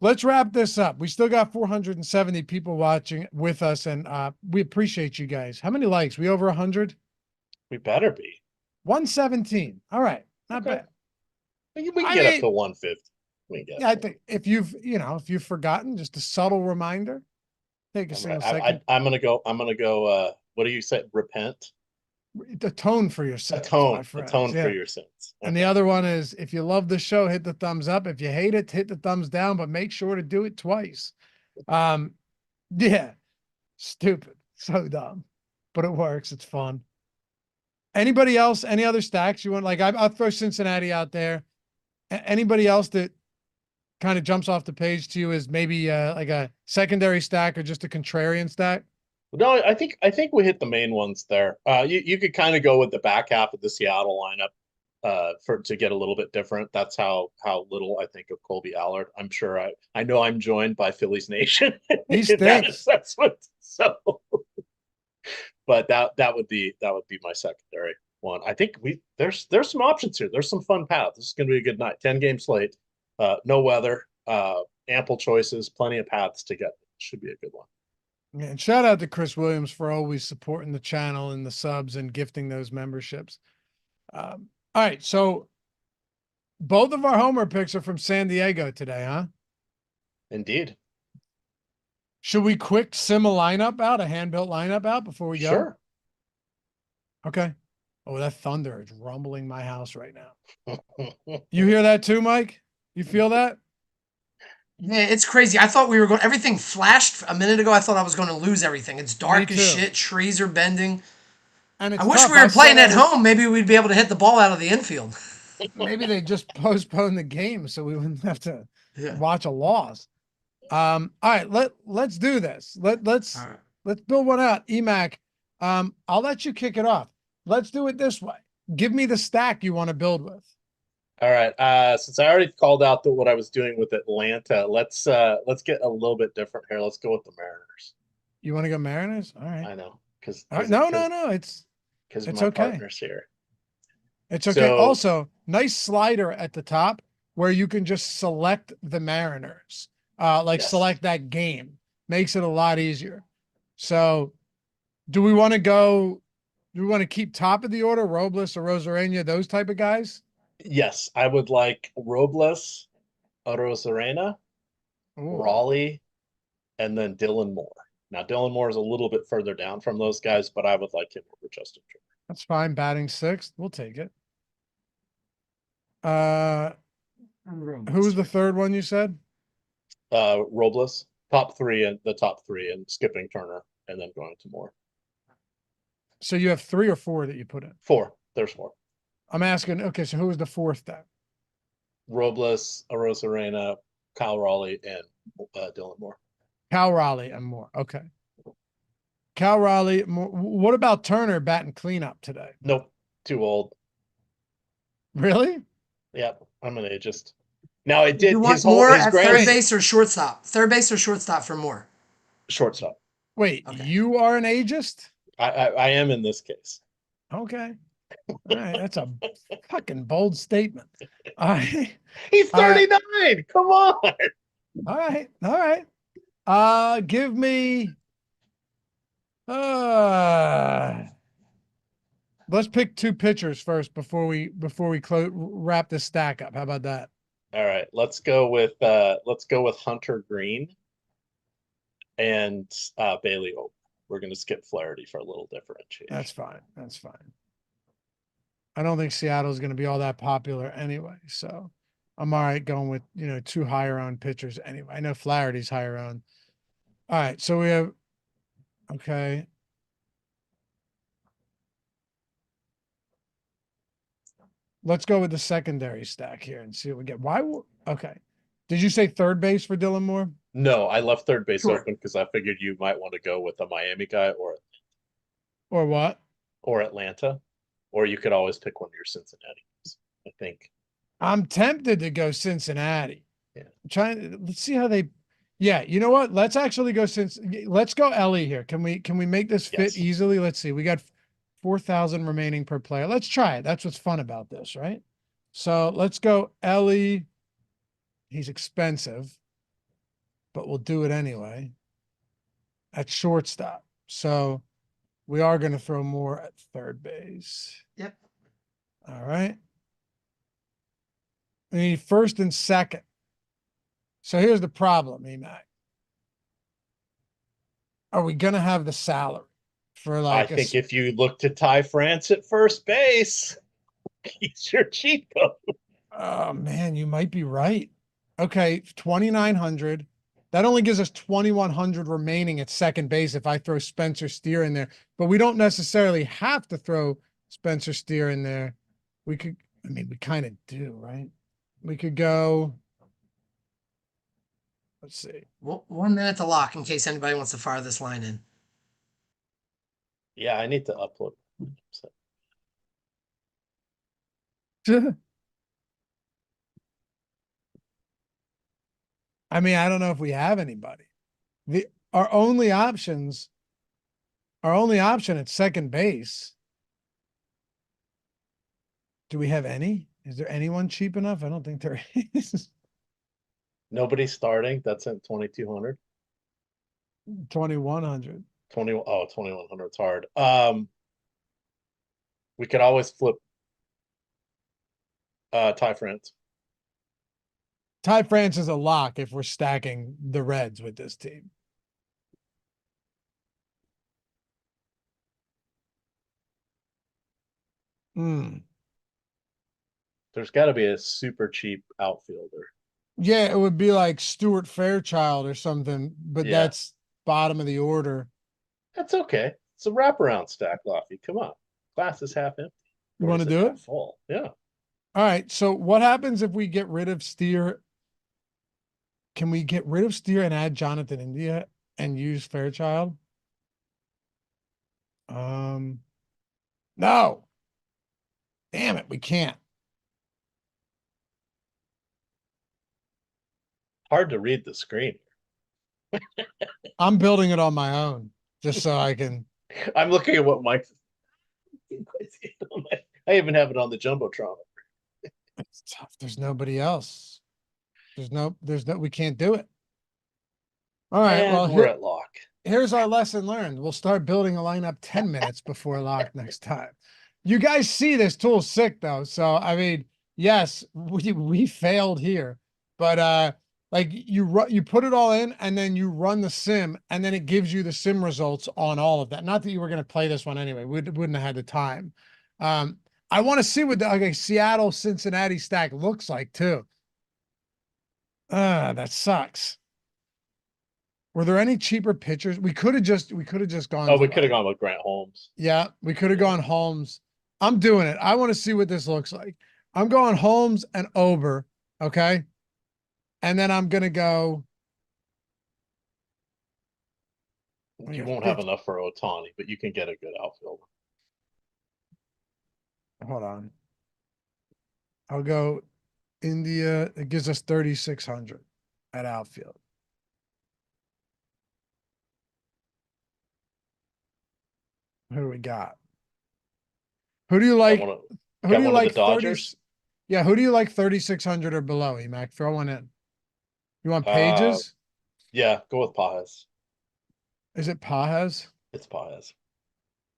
let's wrap this up. We still got 470 people watching with us, and we appreciate you guys. How many likes? We over 100? We better be. 117. All right. Not bad. We can get up to 150. Yeah, I think if you've forgotten, just a subtle reminder, take a single second. I'm gonna go. What do you say? Repent. Atone for your sins. Atone for your sins. Okay. And the other one is, if you love the show, hit the thumbs up. If you hate it, hit the thumbs down, but make sure to do it twice. Yeah, stupid, so dumb, but it works. It's fun. Anybody else? Any other stacks you want? Like I'll throw Cincinnati out there. Anybody else that kind of jumps off the page to you as maybe like a secondary stack or just a contrarian stack? No, I think we hit the main ones there. You could kind of go with the back half of the Seattle lineup to get a little bit different. That's how little I think of Colby Allard. I'm sure I know I'm joined by Phillies Nation. He stinks. So, but that would be my secondary one. I think there's some options here. There's some fun paths. This is going to be a good night. 10-game slate. No weather. Ample choices. Plenty of paths to get. Should be a good one. Yeah, and shout out to Chris Williams for always supporting the channel and the subs and gifting those memberships. All right, so both of our homer picks are from San Diego today, huh? Indeed. Should we quick sim a lineup out, a hand-built lineup out before we go? Sure. Okay. Oh, that thunder is rumbling my house right now. You hear that too, Mike? You feel that? Yeah, it's crazy. I thought we were going. Everything flashed a minute ago. I thought I was going to lose everything. It's dark as shit. Trees are bending. And I wish we were playing at home. Maybe we'd be able to hit the ball out of the infield. Maybe they just postponed the game so we wouldn't have to watch a loss. All right, let's do this. Let's build one out. EMac, I'll let you kick it off. Let's do it this way. Give me the stack you want to build with. All right. Since I already called out what I was doing with Atlanta, let's get a little bit different here. Let's go with the Mariners. You want to go Mariners? All right. I know because no. It's my okay. Partner's here. It's okay. So, also, nice slider at the top where you can just select the Mariners. Select that game. Makes it a lot easier. So, do we want to keep top of the order, Robles or Rosarena, those type of guys? Yes, I would like Robles, Arozarena, Raleigh, and then Dylan Moore. Now, Dylan Moore is a little bit further down from those guys, but I would like him over Justin Turner. That's fine. Batting sixth. We'll take it. Who was the third one you said? Robles, top three and skipping Turner and then going to Moore. So you have 3 or 4 that you put in? 4. There's 4. I'm asking, okay, so who was the fourth then? Robles, Arozarena, Kyle Raleigh, and Dylan Moore. Cal Raleigh and Moore. Okay. Cal Raleigh, Moore. What about Turner batting cleanup today? Nope. Too old. Really? Yep. I'm an ageist. Now, I did. You want Moore at third base or shortstop? Third base or shortstop for Moore? Shortstop. Wait, you are an ageist? I am in this case. Okay. All right, that's a fucking bold statement. He's 39. Come on. All right. Give me. Let's pick 2 pitchers first before we wrap this stack up. How about that? All right, let's go with Hunter Green and Bailey Oak. We're going to skip Flaherty for a little differentiation. That's fine. I don't think Seattle's going to be all that popular anyway, so I'm all right going with 2 higher owned pitchers anyway. I know Flaherty's higher owned. All right, so we have okay. Let's go with the secondary stack here and see what we get. Okay. Did you say third base for Dylan Moore? No, I left third base open because I figured you might want to go with a Miami guy or what? Or Atlanta. Or you could always pick one of your Cincinnati guys, I think. I'm tempted to go Cincinnati. Yeah. Let's see how they. Yeah, you know what? Let's actually go let's go Ellie here. Can we make this fit easily? Let's see. We got 4,000 remaining per player. Let's try it. That's what's fun about this, right? So let's go Ellie. He's expensive. but we'll do it anyway at shortstop. So we are going to throw more at third base. Yep. All right. We need first and second. So here's the problem, EMac. Are we going to have the salary for like? I think if you look to Ty France at first base, he's your cheat code. Oh man, you might be right. Okay, 2,900. That only gives us 2,100 remaining at second base if I throw Spencer Steer in there. But we don't necessarily have to throw Spencer Steer in there. We could, I mean, we kind of do, right? We could go. Let's see. Well, 1 minute to lock in case anybody wants to fire this line in. Yeah, I need to upload. I mean, I don't know if we have anybody. Our only option at second base. Do we have any? Is there anyone cheap enough? I don't think there is. Nobody's starting. That's at 2,200. 2,100. 2,100. It's hard. We could always flip Ty France. Ty France is a lock if we're stacking the Reds with this team. There's got to be a super cheap outfielder. Yeah, it would be like Stuart Fairchild or something, but that's bottom of the order. That's okay. It's a wraparound stack, Loughy. Come on. Glass is half empty. You want to do it? Full. Yeah. All right. So what happens if we get rid of Steer? Can we get rid of Steer and add Jonathan India and use Fairchild? No. Damn it, we can't. Hard to read the screen. I'm building it on my own just so I can. I'm looking at what Mike's. I even have it on the Jumbotron. It's tough. There's nobody else. We can't do it. All right. And well, we're at lock. Here's our lesson learned. We'll start building a lineup 10 minutes before lock next time. You guys see this tool's sick though. So, I mean, yes, we failed here, but, like you put it all in and then you run the sim and then it gives you the sim results on all of that. Not that you were going to play this one anyway. We wouldn't have had the time. I want to see what the Seattle Cincinnati stack looks like too. That sucks. Were there any cheaper pitchers? We could have just gone. Oh, we could have gone with Grant Holmes. Yeah, we could have gone Holmes. I'm doing it. I want to see what this looks like. I'm going Holmes and Ober. Okay. And then I'm going to go. You won't have enough for Ohtani, but you can get a good outfielder. Hold on. I'll go India. It gives us 3,600 at outfield. Who do we got? Who do you like? Who do you like? 30, yeah, who do you like 3,600 or below, EMac? Throw one in. You want Pages? Yeah, go with Pages. Is it Pages? It's Pages.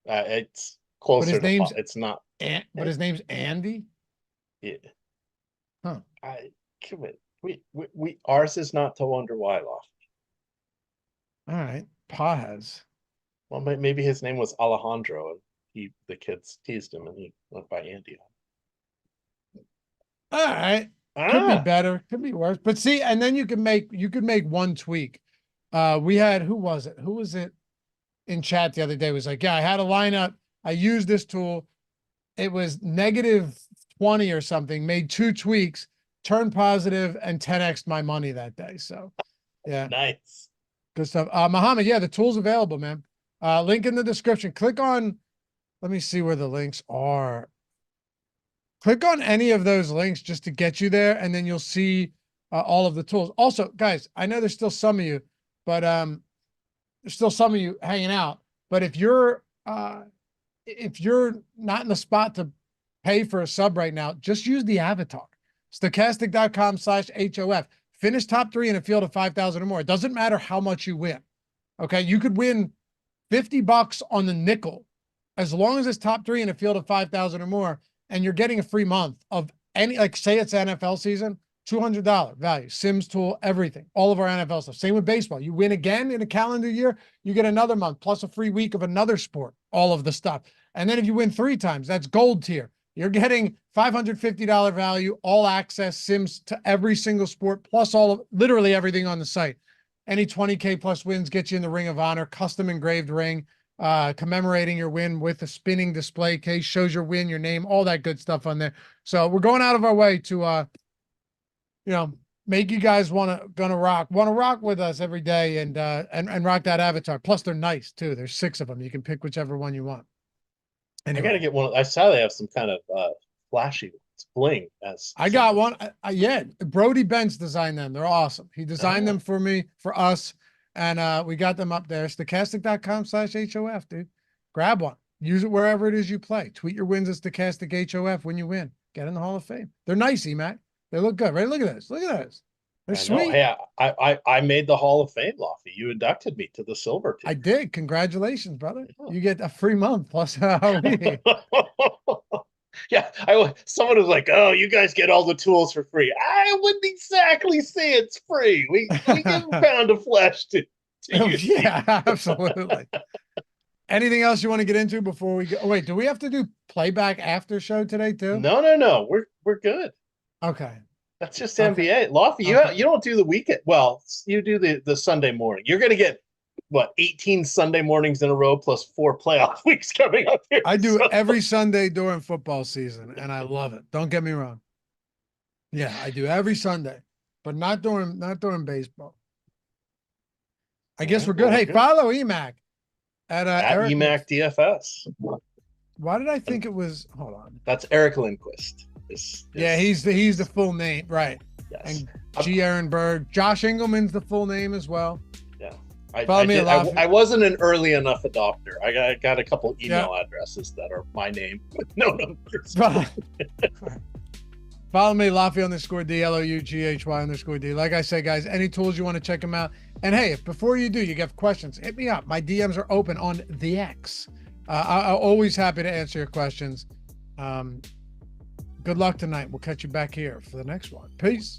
It's closer. But his name's it's not. But his name's Andy. Yeah. Huh. Come in. We ours is not to wonder why, Loughy. All right, Pages. Well, maybe his name was Alejandro, and the kids teased him, and he went by Andy. All right, could be better, could be worse, but see, and then you could make one tweak. We had who was it in chat the other day? Was like, yeah, I had a lineup. I used this tool. It was -20 or something. Made 2 tweaks, turned positive, and 10x'd my money that day. So, yeah, nice, good stuff. Muhammad, yeah, the tool's available, man. Link in the description. Click on, let me see where the links are. Click on any of those links just to get you there, and then you'll see all of the tools. Also, guys, I know there's still some of you, but there's still some of you hanging out. But if you're not in the spot to pay for a sub right now, just use the avatar. Stochastic.com/HOF. finish top 3 in a field of 5,000 or more. It doesn't matter how much you win. Okay. You could win $50 on the nickel as long as it's top 3 in a field of 5,000 or more. And you're getting a free month of any, like say it's NFL season, $200 value, Sims tool, everything, all of our NFL stuff. Same with baseball. You win again in a calendar year, you get another month plus a free week of another sport, all of the stuff. And then if you win 3 times, that's gold tier. You're getting $550 value, all access Sims to every single sport, plus all of literally everything on the site. Any 20K plus wins get you in the Ring of Honor, custom engraved ring, commemorating your win with a spinning display case, shows your win, your name, all that good stuff on there. So we're going out of our way to, make you guys gonna rock with us every day and rock that avatar. Plus they're nice too. There's 6 of them. You can pick whichever one you want. Anyway. I gotta get one. I saw they have some kind of flashy ones, bling. I got one. Yeah, Brody Benz designed them. They're awesome. He designed them for me, for us, and we got them up there. Stochastic.com/HOF, dude. Grab one. Use it wherever it is you play. Tweet your wins at Stochastic HOF when you win. Get in the Hall of Fame. They're nice, EMac. They look good, right? Look at this. Look at this. They're sweet. Hey, I made the Hall of Fame, Loughy. You inducted me to the silver team. I did. Congratulations, brother. Yeah. You get a free month plus a week. Yeah, someone was like, "Oh, you guys get all the tools for free." I wouldn't exactly say it's free. We give a pound of flesh to you. Yeah, absolutely. Anything else you want to get into before we go? Oh, wait, do we have to do playback after show today too? No. We're good. Okay. That's just NBA. Loughy, you don't do the weekend. Well, you do the Sunday morning. You're going to get, 18 Sunday mornings in a row plus 4 playoff weeks coming up here. I do every Sunday during football season, and I love it. Don't get me wrong. Yeah, I do every Sunday, but not during baseball. I guess we're good. Hey, follow EMac at EMac DFS. Why did I think it was? Hold on. That's Eric Lindquist. Yeah, he's the full name, right? Yes. And G. Ehrenberg, Josh Engelman's the full name as well. Yeah, I wasn't an early enough adopter. I got a couple email addresses that are my name with no numbers. Follow me, Loughy_D, LOUGHY_D. Like I said, guys, any tools you want to check them out. And hey, if before you do, you get questions, hit me up. My DMs are open on the X. I'm always happy to answer your questions. Good luck tonight. We'll catch you back here for the next one. Peace.